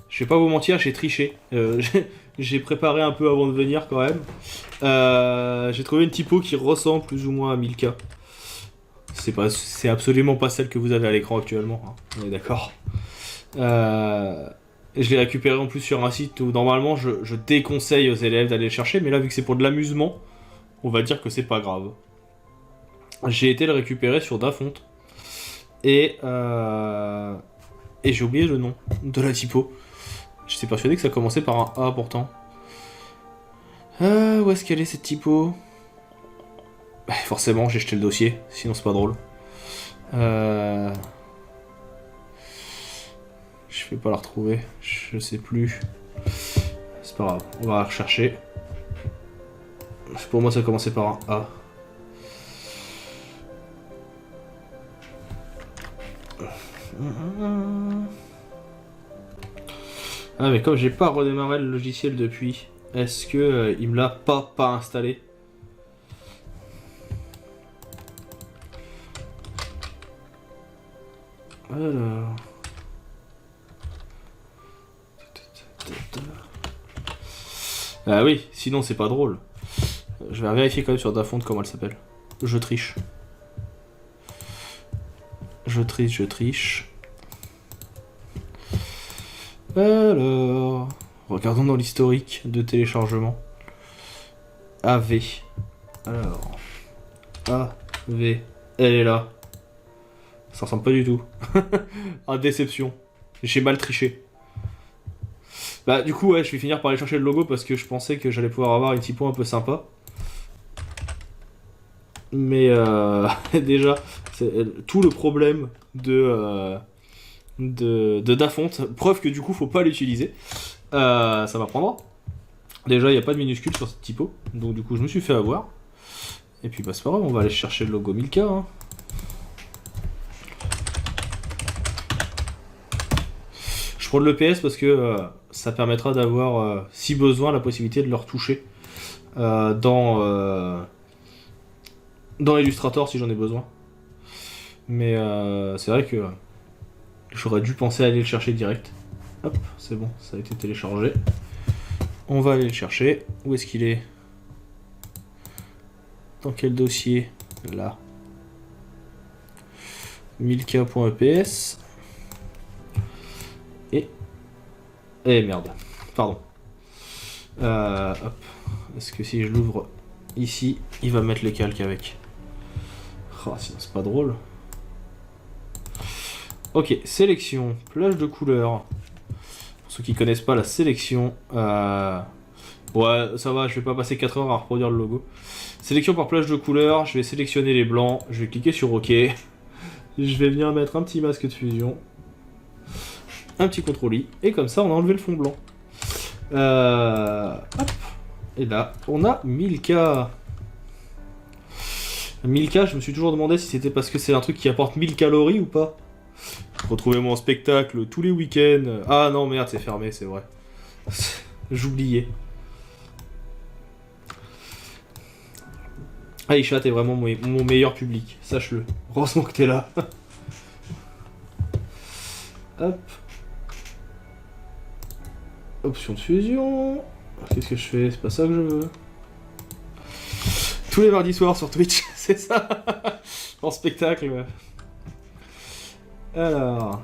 Je vais pas vous mentir, j'ai triché. J'ai préparé un peu avant de venir quand même. J'ai trouvé une typo qui ressemble plus ou moins à Milka. C'est absolument pas celle que vous avez à l'écran actuellement, hein. On est d'accord. Je l'ai récupéré en plus sur un site où normalement je déconseille aux élèves d'aller le chercher, mais là vu que c'est pour de l'amusement, on va dire que c'est pas grave. J'ai été le récupérer sur Dafonte. Et j'ai oublié le nom de la typo. J'étais persuadé que ça commençait par un A pourtant. Où est-ce qu'elle est cette typo? Bah, forcément, j'ai jeté le dossier, sinon c'est pas drôle. Je vais pas la retrouver, je sais plus. C'est pas grave, on va la rechercher. Pour moi, ça commençait par un A. Ah, mais comme j'ai pas redémarré le logiciel depuis, est-ce que il me l'a pas installé? Alors... Ah oui, sinon c'est pas drôle. Je vais vérifier quand même sur Dafonte comment elle s'appelle. Je triche. Je triche. Alors... Regardons dans l'historique de téléchargement. AV. Alors... AV. Elle est là. Ça ressemble pas du tout. Ah, déception. J'ai mal triché. Bah du coup ouais, je vais finir par aller chercher le logo parce que je pensais que j'allais pouvoir avoir une typo un peu sympa. Mais déjà, c'est tout le problème de Dafonte, preuve que du coup faut pas l'utiliser. Ça m'apprendra. Déjà il n'y a pas de minuscule sur cette typo, donc du coup je me suis fait avoir. Et puis bah c'est pas grave, on va aller chercher le logo Milka, hein. Je prends de l'EPS parce que ça permettra d'avoir, si besoin, la possibilité de le retoucher dans Illustrator si j'en ai besoin. Mais c'est vrai que j'aurais dû penser à aller le chercher direct. Hop, c'est bon, ça a été téléchargé. On va aller le chercher. Où est-ce qu'il est? Dans quel dossier? Là. Milka.eps. Et merde, pardon. Hop. Est-ce que si je l'ouvre ici, il va mettre les calques avec? Oh, sinon c'est pas drôle. Ok, sélection, plage de couleurs. Pour ceux qui connaissent pas la sélection, ouais, ça va, je vais pas passer 4 heures à reproduire le logo. Sélection par plage de couleurs, je vais sélectionner les blancs, je vais cliquer sur OK. Je vais venir mettre un petit masque de fusion. Un petit CTRL-I, et comme ça on a enlevé le fond blanc. Hop. Et là, on a Milka. Milka, je me suis toujours demandé si c'était parce que c'est un truc qui apporte 1000 calories ou pas. Retrouvez-moi en spectacle tous les week-ends. Ah non, merde, c'est fermé, c'est vrai. J'oubliais. Aïcha, t'es vraiment mon meilleur public, sache-le. Heureusement que t'es là. Hop. Option de fusion. Qu'est-ce que je fais? C'est pas ça que je veux. Tous les mardis soirs sur Twitch, c'est ça. En spectacle. Alors.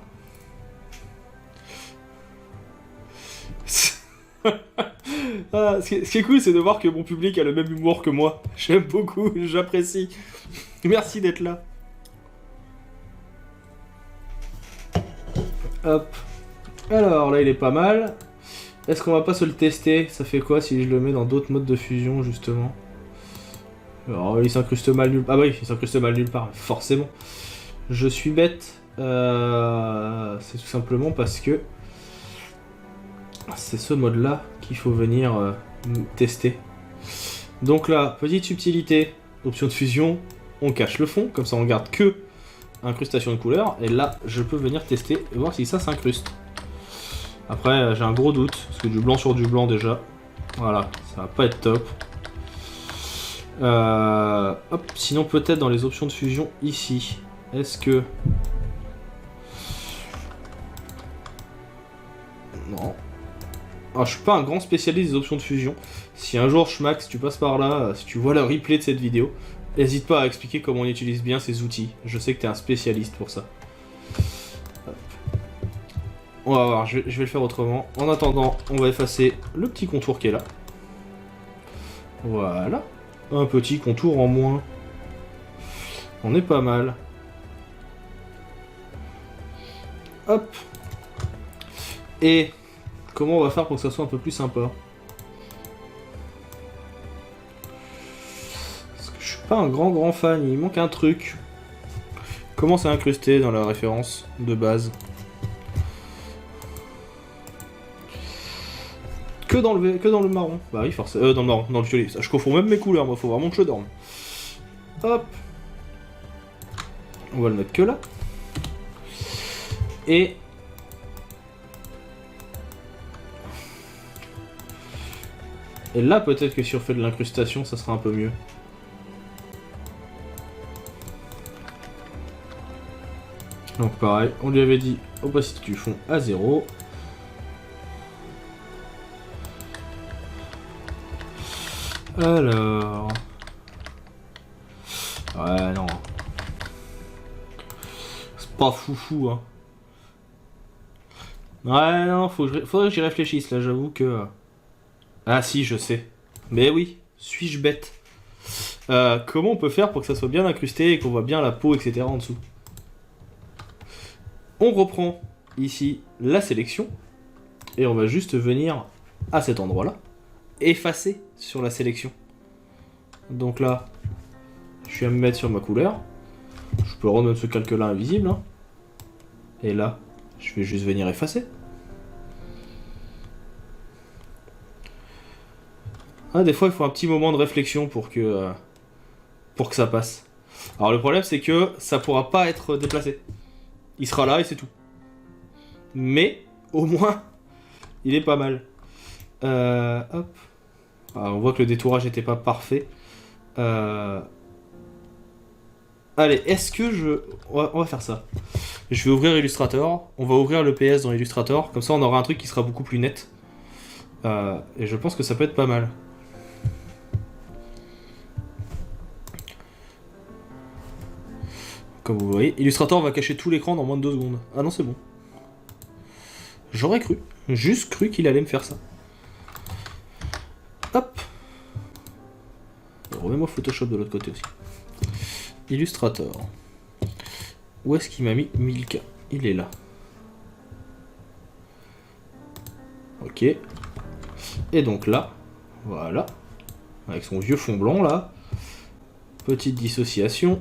Ah, ce qui est cool, c'est de voir que mon public a le même humour que moi. J'aime beaucoup, j'apprécie. Merci d'être là. Hop. Alors là, il est pas mal. Est-ce qu'on va pas se le tester? Ça fait quoi si je le mets dans d'autres modes de fusion, justement? Alors, il s'incruste mal nulle part. Ah bah oui, il s'incruste mal nulle part, forcément. Je suis bête. C'est tout simplement parce que c'est ce mode-là qu'il faut venir tester. Donc là, petite subtilité, option de fusion, on cache le fond, comme ça on garde que incrustation de couleur, et là je peux venir tester et voir si ça s'incruste. Après j'ai un gros doute, parce que du blanc sur du blanc déjà, voilà, ça va pas être top. Hop, sinon peut-être dans les options de fusion ici, est-ce que... Non. Alors, je suis pas un grand spécialiste des options de fusion. Si un jour, Schmax, tu passes par là, si tu vois le replay de cette vidéo, n'hésite pas à expliquer comment on utilise bien ces outils. Je sais que tu es un spécialiste pour ça. Hop. On va voir, je vais le faire autrement. En attendant, on va effacer le petit contour qui est là. Voilà. Un petit contour en moins. On est pas mal. Hop. Et... comment on va faire pour que ça soit un peu plus sympa? Parce que je suis pas un grand fan, il manque un truc. Comment c'est incrusté dans la référence de base? Que dans le marron. Bah oui, forcément. Dans le marron, dans le violet. Ça, je confonds même mes couleurs, moi, faut vraiment que je dorme. Hop. On va le mettre que là. Et... et là, peut-être que si on fait de l'incrustation, ça sera un peu mieux. Donc pareil, on lui avait dit opacité du fond à 0. Alors... ouais, non. C'est pas foufou, hein. Ouais, non, faudrait que j'y réfléchisse, là, j'avoue que... ah si, je sais. Mais oui, suis-je bête? Comment on peut faire pour que ça soit bien incrusté et qu'on voit bien la peau, etc. en dessous? On reprend ici la sélection et on va juste venir à cet endroit-là, effacer sur la sélection. Donc là, je viens me mettre sur ma couleur. Je peux rendre ce calque-là invisible. Hein. Et là, je vais juste venir effacer. Ah, des fois, il faut un petit moment de réflexion pour que ça passe. Alors, le problème, c'est que ça pourra pas être déplacé. Il sera là et c'est tout. Mais, au moins, il est pas mal. Hop. Ah, on voit que le détourage n'était pas parfait. Allez, est-ce que je... on va faire ça. Je vais ouvrir Illustrator. On va ouvrir le PS dans Illustrator. Comme ça, on aura un truc qui sera beaucoup plus net. Et je pense que ça peut être pas mal. Comme vous voyez, Illustrator va cacher tout l'écran dans moins de 2 secondes. Ah non, c'est bon. J'aurais cru. Juste cru qu'il allait me faire ça. Hop. Remets-moi Photoshop de l'autre côté aussi. Illustrator. Où est-ce qu'il m'a mis Milka? Il est là. Ok. Et donc là, voilà. Avec son vieux fond blanc là. Petite dissociation.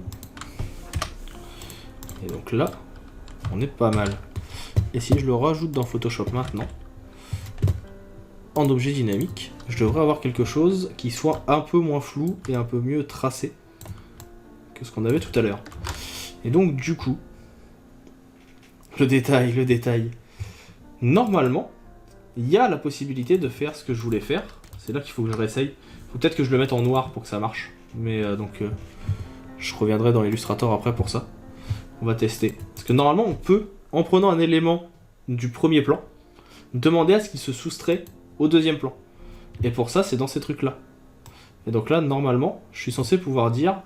Et donc là, on est pas mal. Et si je le rajoute dans Photoshop maintenant, en objet dynamique, je devrais avoir quelque chose qui soit un peu moins flou et un peu mieux tracé que ce qu'on avait tout à l'heure. Et donc du coup, le détail. Normalement, il y a la possibilité de faire ce que je voulais faire. C'est là qu'il faut que je réessaye. Faut peut-être que je le mette en noir pour que ça marche. Mais je reviendrai dans l'Illustrator après pour ça. On va tester. Parce que normalement, on peut, en prenant un élément du premier plan, demander à ce qu'il se soustrait au deuxième plan. Et pour ça, c'est dans ces trucs-là. Et donc là, normalement, je suis censé pouvoir dire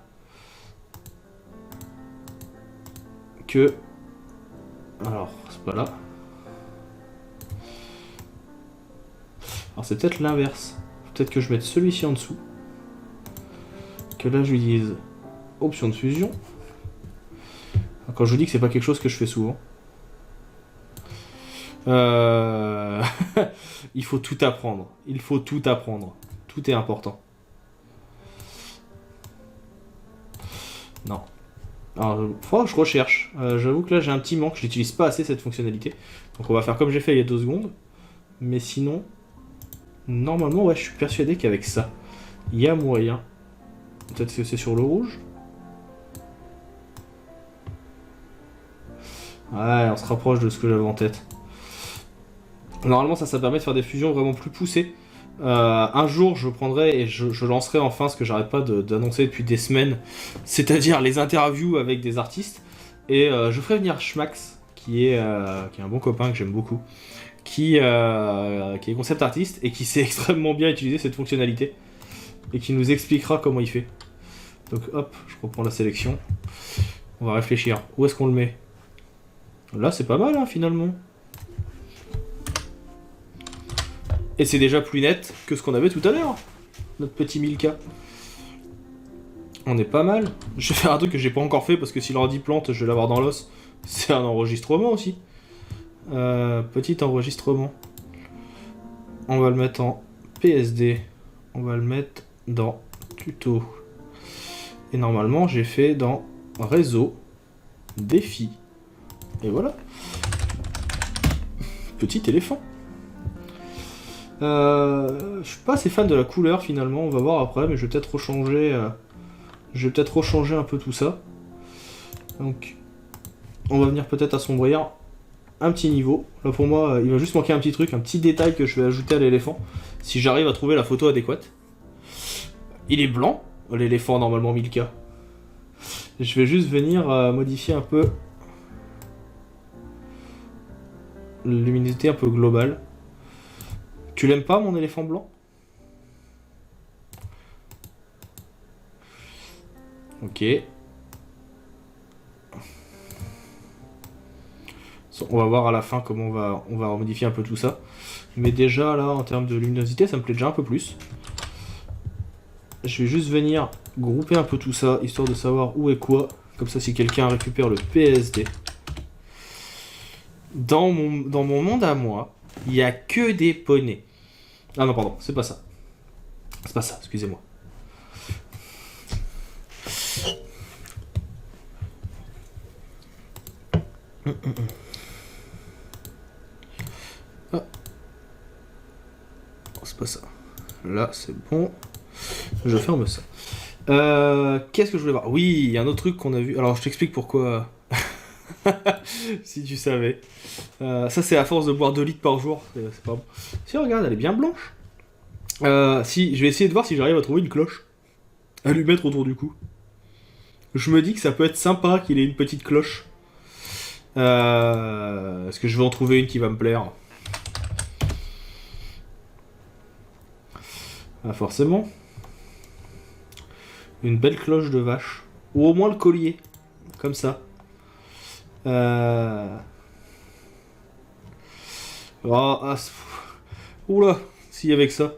que... Alors, c'est pas là. Alors c'est peut-être l'inverse. Peut-être que je mette celui-ci en dessous. Que là, je lui dise option de fusion. Quand je vous dis que c'est pas quelque chose que je fais souvent. Il faut tout apprendre. Il faut tout apprendre. Tout est important. Non. Alors, faudra que je recherche. J'avoue que là, j'ai un petit manque. Je n'utilise pas assez cette fonctionnalité. Donc on va faire comme j'ai fait il y a 2 secondes. Mais sinon, normalement, ouais, je suis persuadé qu'avec ça, il y a moyen. Peut-être que c'est sur le rouge. Ouais, on se rapproche de ce que j'avais en tête. Normalement, ça permet de faire des fusions vraiment plus poussées. Un jour, je prendrai et je lancerai enfin ce que j'arrête pas d'annoncer depuis des semaines, c'est-à-dire les interviews avec des artistes. Et je ferai venir Schmax, qui est un bon copain que j'aime beaucoup, qui est concept artiste et qui sait extrêmement bien utiliser cette fonctionnalité et qui nous expliquera comment il fait. Donc hop, je reprends la sélection. On va réfléchir. Où est-ce qu'on le met? Là, c'est pas mal, hein, finalement. Et c'est déjà plus net que ce qu'on avait tout à l'heure. Notre petit Milka. On est pas mal. Je vais faire un truc que j'ai pas encore fait parce que si l'ordi plante, je vais l'avoir dans l'os. C'est un enregistrement aussi. Petit enregistrement. On va le mettre en PSD. On va le mettre dans tuto. Et normalement, j'ai fait dans réseau, défi. Et voilà. Petit éléphant. Je suis pas assez fan de la couleur finalement, on va voir après, mais je vais peut-être rechanger. Un peu tout ça. Donc, on va venir peut-être assombrir un petit niveau. Là pour moi, il va juste manquer un petit truc, un petit détail que je vais ajouter à l'éléphant. Si j'arrive à trouver la photo adéquate. Il est blanc, l'éléphant normalement Milka. Je vais juste venir modifier un peu la luminosité un peu globale. Tu l'aimes pas mon éléphant blanc? Ok. On va voir à la fin comment on va modifier un peu tout ça. Mais déjà là, en termes de luminosité, ça me plaît déjà un peu plus. Je vais juste venir grouper un peu tout ça, histoire de savoir où est quoi. Comme ça, si quelqu'un récupère le PSD. Dans mon monde à moi, il n'y a que des poneys. Ah non, pardon, c'est pas ça. C'est pas ça, excusez-moi. Ah. C'est pas ça. Là, c'est bon. Je ferme ça. Qu'est-ce que je voulais voir? Oui, il y a un autre truc qu'on a vu. Alors, je t'explique pourquoi. Si tu savais. Ça, c'est à force de boire 2 litres par jour. C'est pas bon. Si, regarde, elle est bien blanche. Si, je vais essayer de voir si j'arrive à trouver une cloche à lui mettre autour du cou. Je me dis que ça peut être sympa qu'il ait une petite cloche. Est-ce que je vais en trouver une qui va me plaire? Ah, forcément. Une belle cloche de vache. Ou au moins le collier. Comme ça. Oula, si avec ça.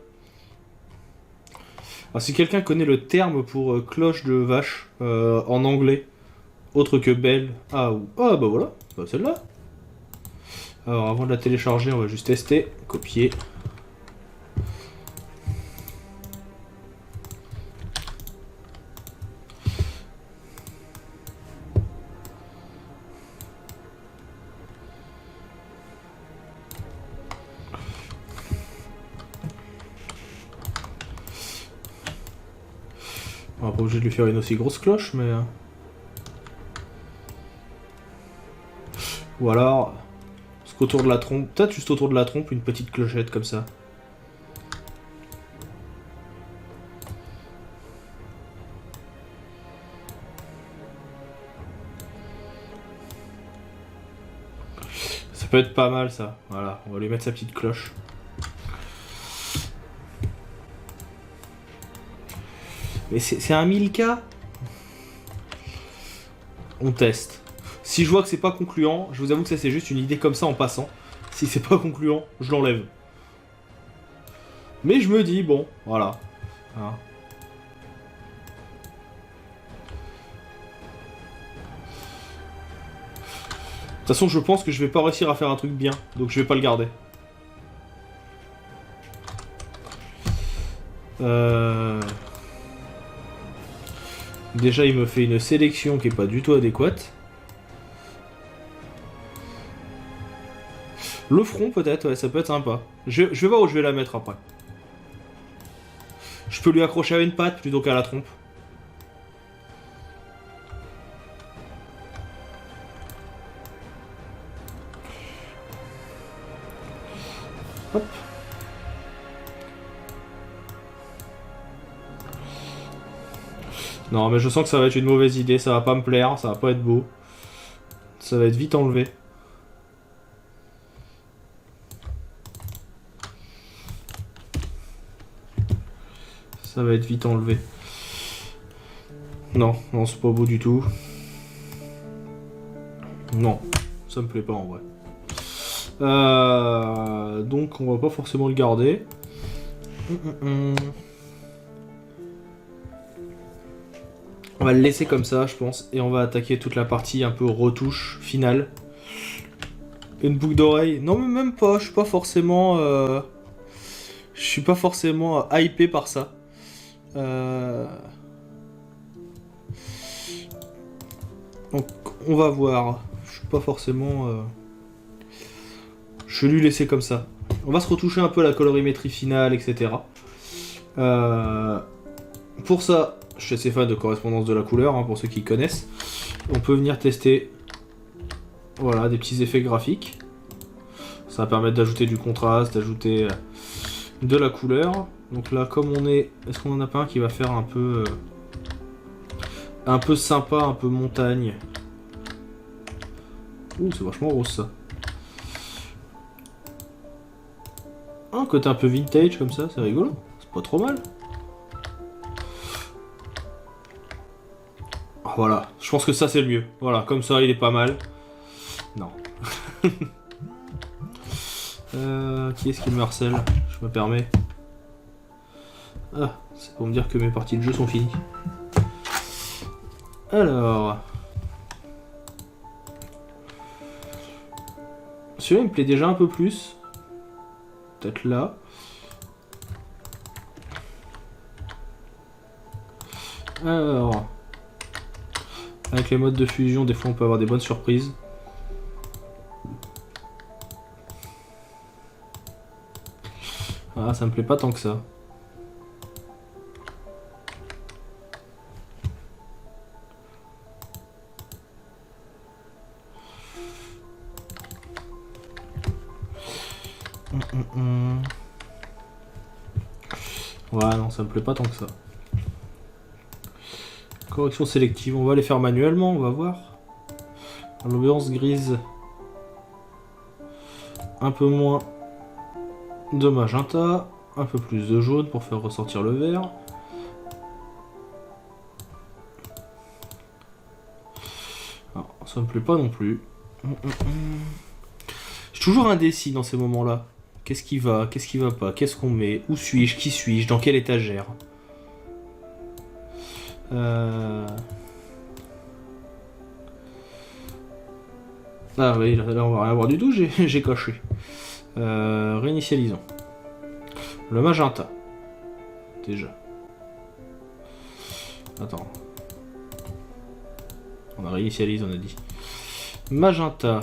Alors, si quelqu'un connaît le terme pour cloche de vache en anglais, autre que belle, bah voilà, bah celle-là. Alors avant de la télécharger, on va juste tester, copier. On va pas obligé de lui faire une aussi grosse cloche, mais... Ou alors... Parce qu'autour de la trompe... Peut-être juste autour de la trompe, une petite clochette comme ça. Ça peut être pas mal ça. Voilà, on va lui mettre sa petite cloche. Mais c'est un 1000K. On teste. Si je vois que c'est pas concluant, je vous avoue que ça c'est juste une idée comme ça en passant. Si c'est pas concluant, je l'enlève. Mais je me dis, bon, voilà. Hein. De toute façon, je pense que je vais pas réussir à faire un truc bien, donc je vais pas le garder. Déjà, il me fait une sélection qui est pas du tout adéquate. Le front, peut-être, ouais, ça peut être sympa. Je vais voir où je vais la mettre après. Je peux lui accrocher à une patte plutôt qu'à la trompe. Hop. Non, mais je sens que ça va être une mauvaise idée, ça va pas me plaire, ça va pas être beau. Ça va être vite enlevé. Ça va être vite enlevé. Non, non, c'est pas beau du tout. Non, ça me plaît pas en vrai. Donc on va pas forcément le garder. On va le laisser comme ça, je pense, et on va attaquer toute la partie un peu retouche finale. Une boucle d'oreille. Non, mais même pas. Je suis pas forcément. Je suis pas forcément hypé par ça. Donc, on va voir. Je suis pas forcément. Je vais lui laisser comme ça. On va se retoucher un peu la colorimétrie finale, etc. Pour ça, je suis assez fan de correspondance de la couleur, hein, pour ceux qui connaissent. On peut venir tester, voilà, des petits effets graphiques. Ça va permettre d'ajouter du contraste, d'ajouter de la couleur. Donc là, comme on est... Est-ce qu'on en a pas un qui va faire un peu sympa, un peu montagne? Ouh, c'est vachement rose ça. Un côté un peu vintage comme ça, c'est rigolo. C'est pas trop mal. Voilà, je pense que ça c'est le mieux. Voilà, comme ça il est pas mal. Non. Qui est-ce qui me harcèle? Je me permets. Ah, c'est pour me dire que mes parties de jeu sont finies. Alors... Celui-là il me plaît déjà un peu plus. Peut-être là. Alors... Avec les modes de fusion, des fois on peut avoir des bonnes surprises. Ah, ça me plaît pas tant que ça. Ouais, non, ça me plaît pas tant que ça. Correction sélective, on va les faire manuellement, on va voir. L'ambiance grise. Un peu moins de magenta, un peu plus de jaune pour faire ressortir le vert. Alors, ça me plaît pas non plus. Je suis toujours indécis dans ces moments-là. Qu'est-ce qui va pas? Qu'est-ce qu'on met? Où suis-je? Qui suis-je? Dans quelle étagère? Ah oui, là on va rien voir du tout, j'ai coché. Réinitialisons. Le magenta. Déjà. Attends. On a réinitialisé, on a dit. Magenta.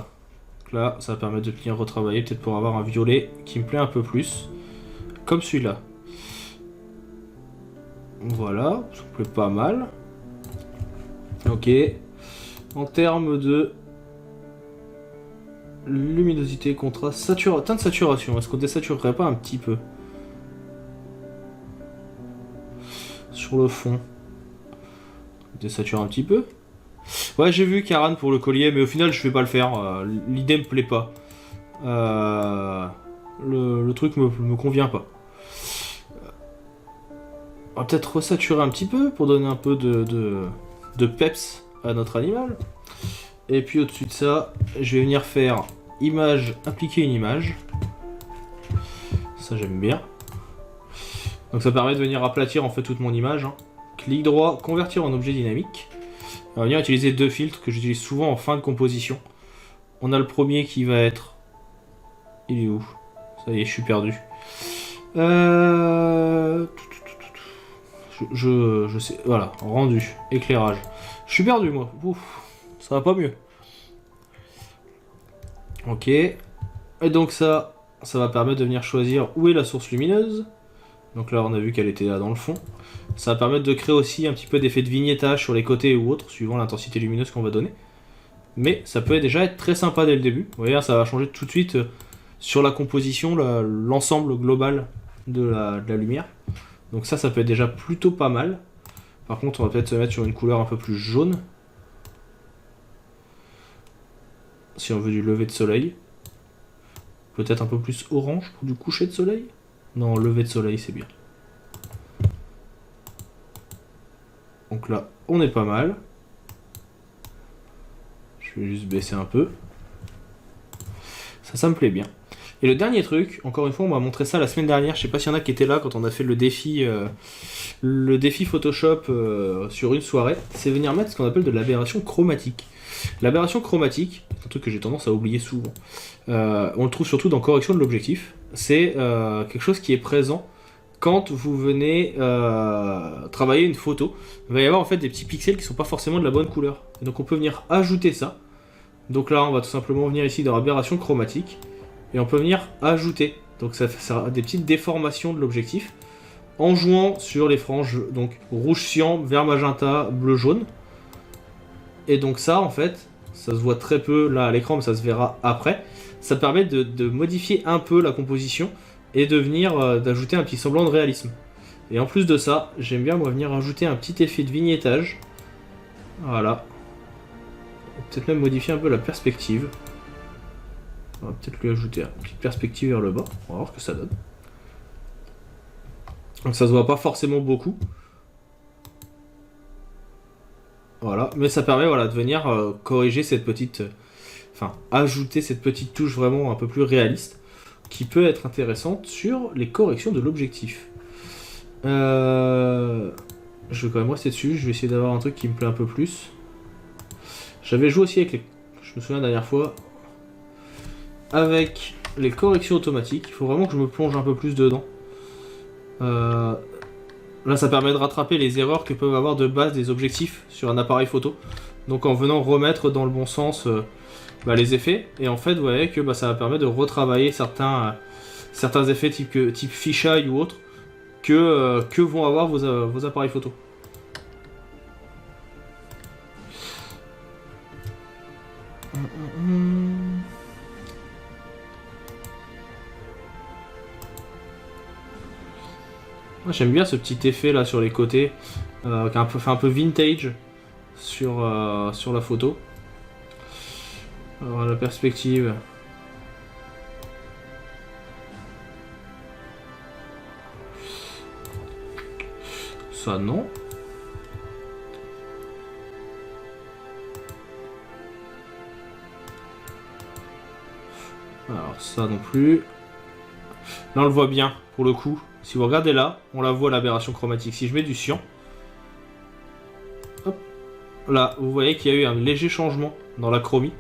Donc là, ça va permettre de bien retravailler, peut-être pour avoir un violet qui me plaît un peu plus. Comme celui-là. Voilà, ça me plaît pas mal. Ok. En termes de luminosité, contraste, teinte de saturation, est-ce qu'on désaturerait pas un petit peu sur le fond? Désature un petit peu. Ouais, j'ai vu Karan pour le collier, mais au final je vais pas le faire. L'idée me plaît pas. le truc me convient pas. On va peut-être resaturer un petit peu pour donner un peu de peps à notre animal. Et puis au-dessus de ça, je vais venir faire image, appliquer une image. Ça j'aime bien. Donc ça permet de venir aplatir en fait toute mon image. Hein. Clic droit, convertir en objet dynamique. On va venir utiliser deux filtres que j'utilise souvent en fin de composition. On a le premier qui va être... Il est où? Ça y est, je suis perdu. Je sais... Voilà, rendu, éclairage. Je suis perdu moi. Ouf, ça va pas mieux. Ok. Et donc ça va permettre de venir choisir où est la source lumineuse. Donc là, on a vu qu'elle était là dans le fond. Ça va permettre de créer aussi un petit peu d'effet de vignettage sur les côtés ou autres, suivant l'intensité lumineuse qu'on va donner. Mais ça peut déjà être très sympa dès le début. Vous voyez, ça va changer tout de suite sur la composition, l'ensemble global de la lumière. Donc ça peut être déjà plutôt pas mal. Par contre, on va peut-être se mettre sur une couleur un peu plus jaune. Si on veut du lever de soleil. Peut-être un peu plus orange pour du coucher de soleil. Non, lever de soleil, c'est bien. Donc là, on est pas mal. Je vais juste baisser un peu. Ça me plaît bien. Et le dernier truc, encore une fois, on m'a montré ça la semaine dernière. Je sais pas s'il y en a qui étaient là quand on a fait le défi Photoshop sur une soirée. C'est venir mettre ce qu'on appelle de l'aberration chromatique. L'aberration chromatique, c'est un truc que j'ai tendance à oublier souvent. On le trouve surtout dans correction de l'objectif. C'est quelque chose qui est présent quand vous venez travailler une photo. Il va y avoir en fait des petits pixels qui sont pas forcément de la bonne couleur. Et donc on peut venir ajouter ça. Donc là, on va tout simplement venir ici dans aberration chromatique. Et on peut venir ajouter. Donc ça sera des petites déformations de l'objectif. En jouant sur les franges, donc rouge cyan, vert magenta, bleu jaune. Et donc ça, en fait, ça se voit très peu là à l'écran, mais ça se verra après. Ça permet de modifier un peu la composition et de venir d'ajouter un petit semblant de réalisme. Et en plus de ça, j'aime bien moi venir ajouter un petit effet de vignettage. Voilà. Peut-être même modifier un peu la perspective. On va peut-être lui ajouter une petite perspective vers le bas. On va voir ce que ça donne. Donc ça se voit pas forcément beaucoup. Voilà, mais ça permet de venir corriger cette petite... ajouter cette petite touche vraiment un peu plus réaliste qui peut être intéressante sur les corrections de l'objectif. Je vais quand même rester dessus, je vais essayer d'avoir un truc qui me plaît un peu plus. J'avais joué aussi avec les... Je me souviens la dernière fois... Avec les corrections automatiques, il faut vraiment que je me plonge un peu plus dedans. Là, ça permet de rattraper les erreurs que peuvent avoir de base des objectifs sur un appareil photo. Donc en venant remettre dans le bon sens les effets. Et en fait, vous voyez que ça va permettre de retravailler certains effets type fisheye ou autre que vont avoir vos appareils photo. J'aime bien ce petit effet là sur les côtés, qui est un peu vintage sur la photo. Alors la perspective. Ça non. Alors ça non plus. Là on le voit bien pour le coup. Si vous regardez là, on la voit l'aberration chromatique. Si je mets du cyan, hop, là, vous voyez qu'il y a eu un léger changement dans la chromie.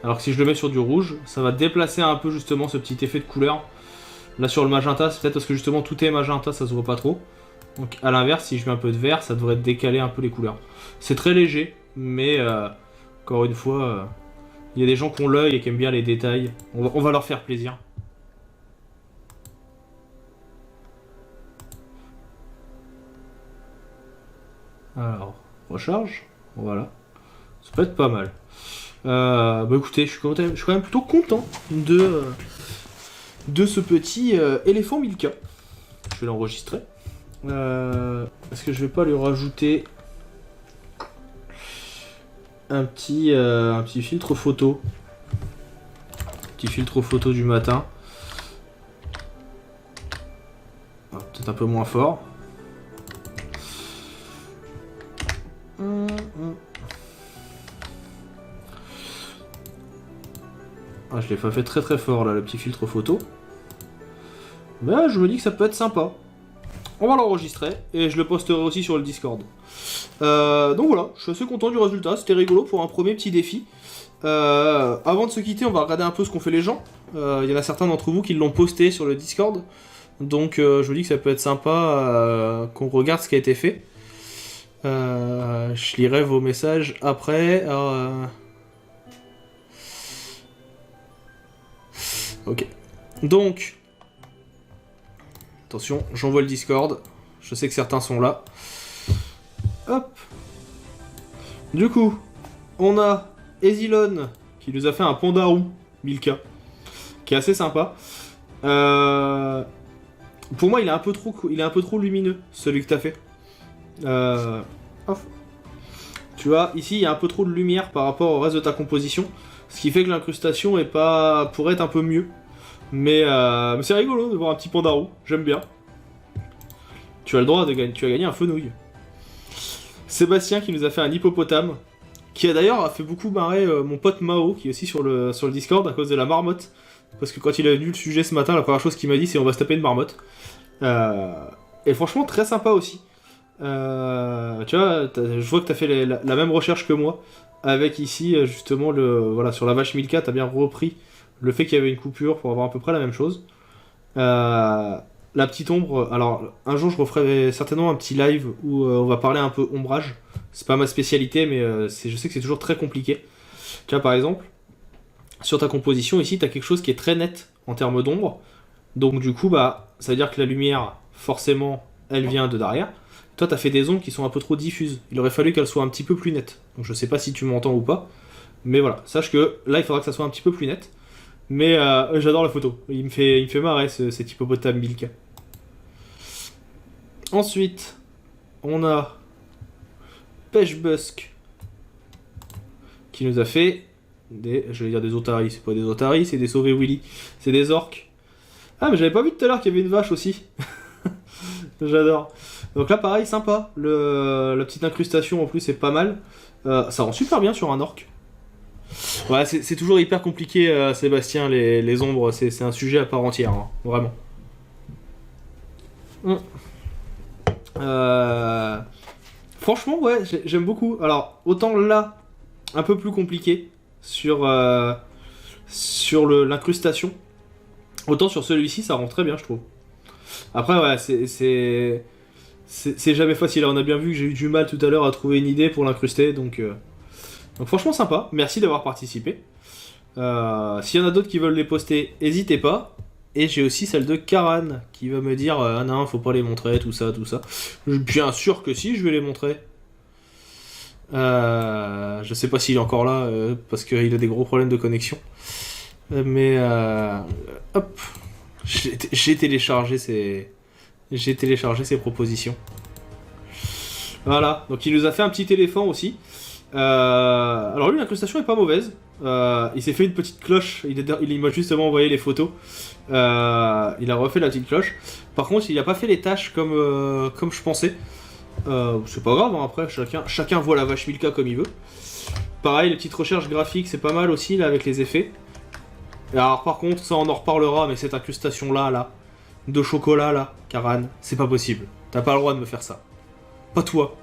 Alors que si je le mets sur du rouge, ça va déplacer un peu justement ce petit effet de couleur. Là sur le magenta, c'est peut-être parce que justement tout est magenta, ça se voit pas trop. Donc à l'inverse, si je mets un peu de vert, ça devrait décaler un peu les couleurs. C'est très léger, mais encore une fois, il y a des gens qui ont l'œil et qui aiment bien les détails. On va leur faire plaisir. Alors, recharge, voilà. Ça peut être pas mal. Écoutez, je suis quand même plutôt content de ce petit éléphant Milka. Je vais l'enregistrer. Est-ce que je vais pas lui rajouter un petit filtre photo? petit filtre photo du matin. Peut-être un peu moins fort. Ah, je l'ai pas fait très très fort là, le petit filtre photo. Mais je me dis que ça peut être sympa. On va l'enregistrer et je le posterai aussi sur le Discord. Donc voilà, je suis assez content du résultat, c'était rigolo pour un premier petit défi. Avant de se quitter, on va regarder un peu ce qu'ont fait les gens. Il y en a certains d'entre vous qui l'ont posté sur le Discord. Donc je me dis que ça peut être sympa qu'on regarde ce qui a été fait. Je lirai vos messages après. Ok. Donc, attention, j'envoie le Discord. Je sais que certains sont là. Hop. Du coup, on a Ezilon qui nous a fait un pandarou Milka, qui est assez sympa. Pour moi, il est un peu trop lumineux, celui que t'as fait. Tu vois, ici, il y a un peu trop de lumière par rapport au reste de ta composition, ce qui fait que l'incrustation pourrait être un peu mieux. Mais c'est rigolo de voir un petit pandarou, j'aime bien. Tu as le droit de gagner, tu as gagné un fenouil. Sébastien qui nous a fait un hippopotame, qui a d'ailleurs fait beaucoup marrer mon pote Mao, qui est aussi sur le Discord à cause de la marmotte. Parce que quand il a vu le sujet ce matin, la première chose qu'il m'a dit c'est on va se taper une marmotte. Et franchement très sympa aussi. Tu vois, je vois que t'as fait la même recherche que moi, avec ici justement voilà, sur la vache Milka, t'as bien repris le fait qu'il y avait une coupure pour avoir à peu près la même chose. La petite ombre, alors un jour je referai certainement un petit live où on va parler un peu ombrage. C'est pas ma spécialité, mais je sais que c'est toujours très compliqué. Tu vois, par exemple, sur ta composition ici, t'as quelque chose qui est très net en termes d'ombre. Donc du coup, bah, ça veut dire que la lumière, forcément, elle vient de derrière. Toi, t'as fait des ombres qui sont un peu trop diffuses. Il aurait fallu qu'elles soient un petit peu plus nettes. Donc je sais pas si tu m'entends ou pas. Mais voilà, sache que là, il faudra que ça soit un petit peu plus net. Mais j'adore la photo. Il me fait marrer cet hippopotame Milka. Ensuite, on a Pêche-Busk qui nous a fait je vais dire des otaries, c'est pas des otaries, c'est des sauvés Willy. C'est des orques. Ah, mais j'avais pas vu tout à l'heure qu'il y avait une vache aussi. J'adore. Donc là, pareil, sympa. La petite incrustation en plus est pas mal. Ça rend super bien sur un orc. Ouais, c'est toujours hyper compliqué, Sébastien, les ombres. C'est un sujet à part entière, hein, vraiment. Franchement, ouais, j'aime beaucoup. Alors, autant là, un peu plus compliqué sur l'incrustation. Autant sur celui-ci, ça rend très bien, je trouve. Après, ouais, c'est jamais facile. On a bien vu que j'ai eu du mal tout à l'heure à trouver une idée pour l'incruster, donc franchement sympa. Merci d'avoir participé. S'il y en a d'autres qui veulent les poster, n'hésitez pas. Et j'ai aussi celle de Karan qui va me dire ah non, faut pas les montrer, tout ça. Bien sûr que si, je vais les montrer. Je sais pas s'il est encore là parce qu'il a des gros problèmes de connexion. Mais hop, j'ai téléchargé ses propositions. Voilà, donc il nous a fait un petit éléphant aussi. Alors lui, l'incrustation est pas mauvaise. Il s'est fait une petite cloche. Il m'a justement envoyé les photos. Il a refait la petite cloche. Par contre, il a pas fait les tâches comme je pensais. C'est pas grave, hein, après chacun voit la vache Milka comme il veut. Pareil, les petites recherches graphiques, c'est pas mal aussi là avec les effets. Et alors par contre, ça on en reparlera, mais cette incrustation là, de chocolat là, Karan, c'est pas possible. T'as pas le droit de me faire ça. Pas toi.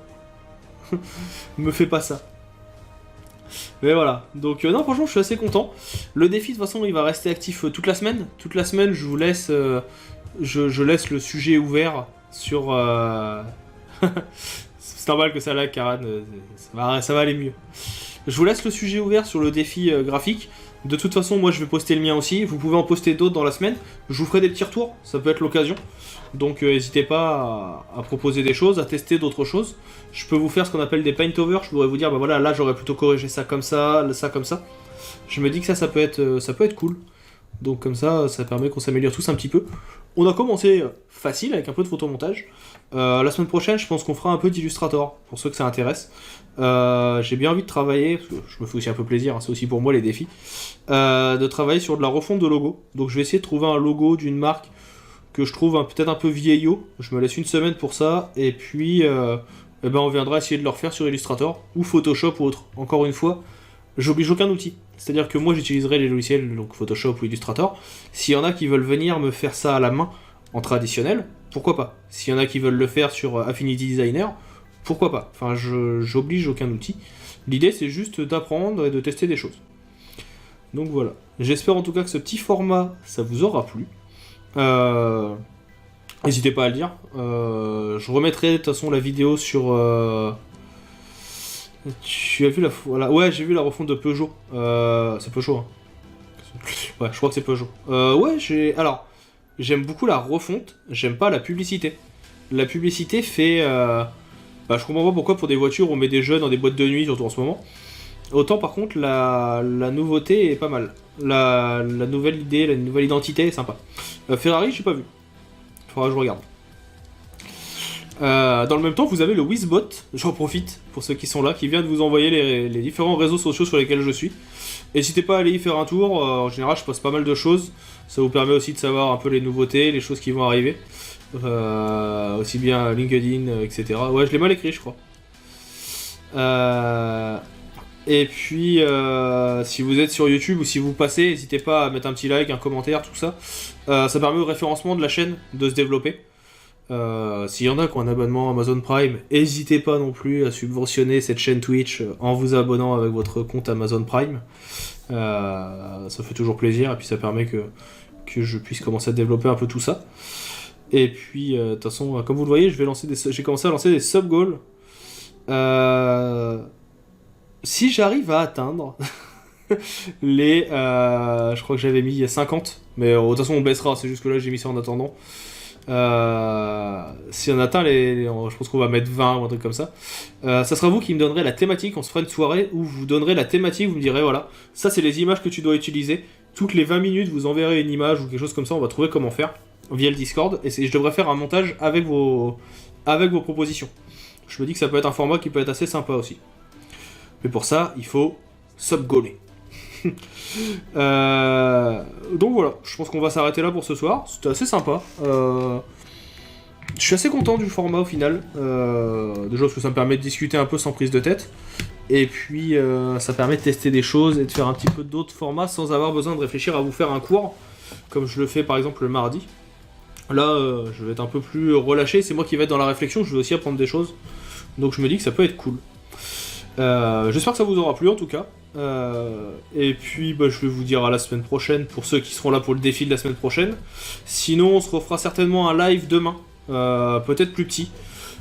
Me fais pas ça. Mais voilà, donc non, franchement, je suis assez content. Le défi, de toute façon, il va rester actif toute la semaine. Toute la semaine, je vous laisse, je laisse le sujet ouvert sur. C'est normal que ça lag, Karan. Ça va aller mieux. Je vous laisse le sujet ouvert sur le défi graphique. De toute façon, moi, je vais poster le mien aussi. Vous pouvez en poster d'autres dans la semaine. Je vous ferai des petits retours. Ça peut être l'occasion. Donc, n'hésitez pas à proposer des choses, à tester d'autres choses. Je peux vous faire ce qu'on appelle des paint-over. Je pourrais vous dire, bah voilà, là, j'aurais plutôt corrigé ça comme ça, ça comme ça. Je me dis que ça peut être cool. Donc comme ça permet qu'on s'améliore tous un petit peu. On a commencé facile avec un peu de photomontage. La semaine prochaine, je pense qu'on fera un peu d'Illustrator, pour ceux que ça intéresse. J'ai bien envie de travailler, parce que je me fais aussi un peu plaisir, hein, c'est aussi pour moi les défis, de travailler sur de la refonte de logo. Donc je vais essayer de trouver un logo d'une marque que je trouve peut-être un peu vieillot. Je me laisse une semaine pour ça, et puis on viendra essayer de le refaire sur Illustrator, ou Photoshop ou autre. Encore une fois, j'oblige aucun outil. C'est-à-dire que moi j'utiliserai les logiciels, donc Photoshop ou Illustrator. S'il y en a qui veulent venir me faire ça à la main, en traditionnel, pourquoi pas. S'il y en a qui veulent le faire sur Affinity Designer, pourquoi pas. Enfin, j'oblige aucun outil. L'idée c'est juste d'apprendre et de tester des choses. Donc voilà. J'espère en tout cas que ce petit format, ça vous aura plu. N'hésitez pas à le dire. Je remettrai de toute façon la vidéo sur... Tu as vu la... Voilà. Ouais, j'ai vu la refonte de Peugeot. C'est Peugeot, hein. Ouais, je crois que c'est Peugeot. Alors, j'aime beaucoup la refonte, j'aime pas la publicité. La publicité fait... je comprends pas pourquoi pour des voitures on met des jeunes dans des boîtes de nuit, surtout en ce moment. Autant par contre, la nouveauté est pas mal. La nouvelle idée, la nouvelle identité est sympa. Ferrari, j'ai pas vu. Faudra que je regarde. Dans le même temps, vous avez le Wizbot, j'en profite pour ceux qui sont là, qui vient de vous envoyer les différents réseaux sociaux sur lesquels je suis. N'hésitez pas à aller y faire un tour, en général je poste pas mal de choses, ça vous permet aussi de savoir un peu les nouveautés, les choses qui vont arriver. Aussi bien LinkedIn, etc. Ouais, je l'ai mal écrit je crois. Et puis, si vous êtes sur YouTube ou si vous passez, n'hésitez pas à mettre un petit like, un commentaire, tout ça. Ça permet au référencement de la chaîne de se développer. S'il y en a qui ont un abonnement Amazon Prime, n'hésitez pas non plus à subventionner cette chaîne Twitch en vous abonnant avec votre compte Amazon Prime. Ça fait toujours plaisir et puis ça permet que je puisse commencer à développer un peu tout ça. Et puis, de toute façon, comme vous le voyez, j'ai commencé à lancer des sub-goals. Si j'arrive à atteindre les... je crois que j'avais mis 50, mais de toute façon on baissera, c'est juste que là j'ai mis ça en attendant. Si on atteint je pense qu'on va mettre 20 ou un truc comme ça. Ça sera vous qui me donnerez la thématique, on se fera une soirée où vous donnerez la thématique, vous me direz voilà, ça c'est les images que tu dois utiliser. Toutes les 20 minutes vous enverrez une image ou quelque chose comme ça, on va trouver comment faire via le Discord, et je devrais faire un montage avec vos propositions. Je me dis que ça peut être un format qui peut être assez sympa aussi. Mais pour ça, il faut sub-goaler. Donc voilà, je pense qu'on va s'arrêter là pour ce soir. C'était assez sympa. Je suis assez content du format au final. Déjà parce que ça me permet de discuter un peu sans prise de tête. Et puis ça permet de tester des choses et de faire un petit peu d'autres formats sans avoir besoin de réfléchir à vous faire un cours, comme je le fais par exemple le mardi. Là, je vais être un peu plus relâché, c'est moi qui vais être dans la réflexion, je vais aussi apprendre des choses. Donc je me dis que ça peut être cool. J'espère que ça vous aura plu en tout cas. Et puis je vais vous dire à la semaine prochaine pour ceux qui seront là pour le défi de la semaine prochaine. Sinon on se refera certainement un live demain, peut-être plus petit,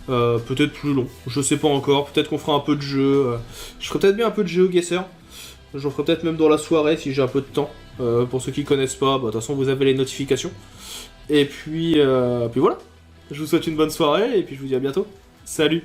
peut-être plus long, je sais pas encore, peut-être qu'on fera un peu de jeu, je ferai peut-être bien un peu de GeoGuessr, j'en ferai peut-être même dans la soirée si j'ai un peu de temps, pour ceux qui connaissent pas, de toute façon vous avez les notifications. Et puis voilà, je vous souhaite une bonne soirée et puis je vous dis à bientôt, salut.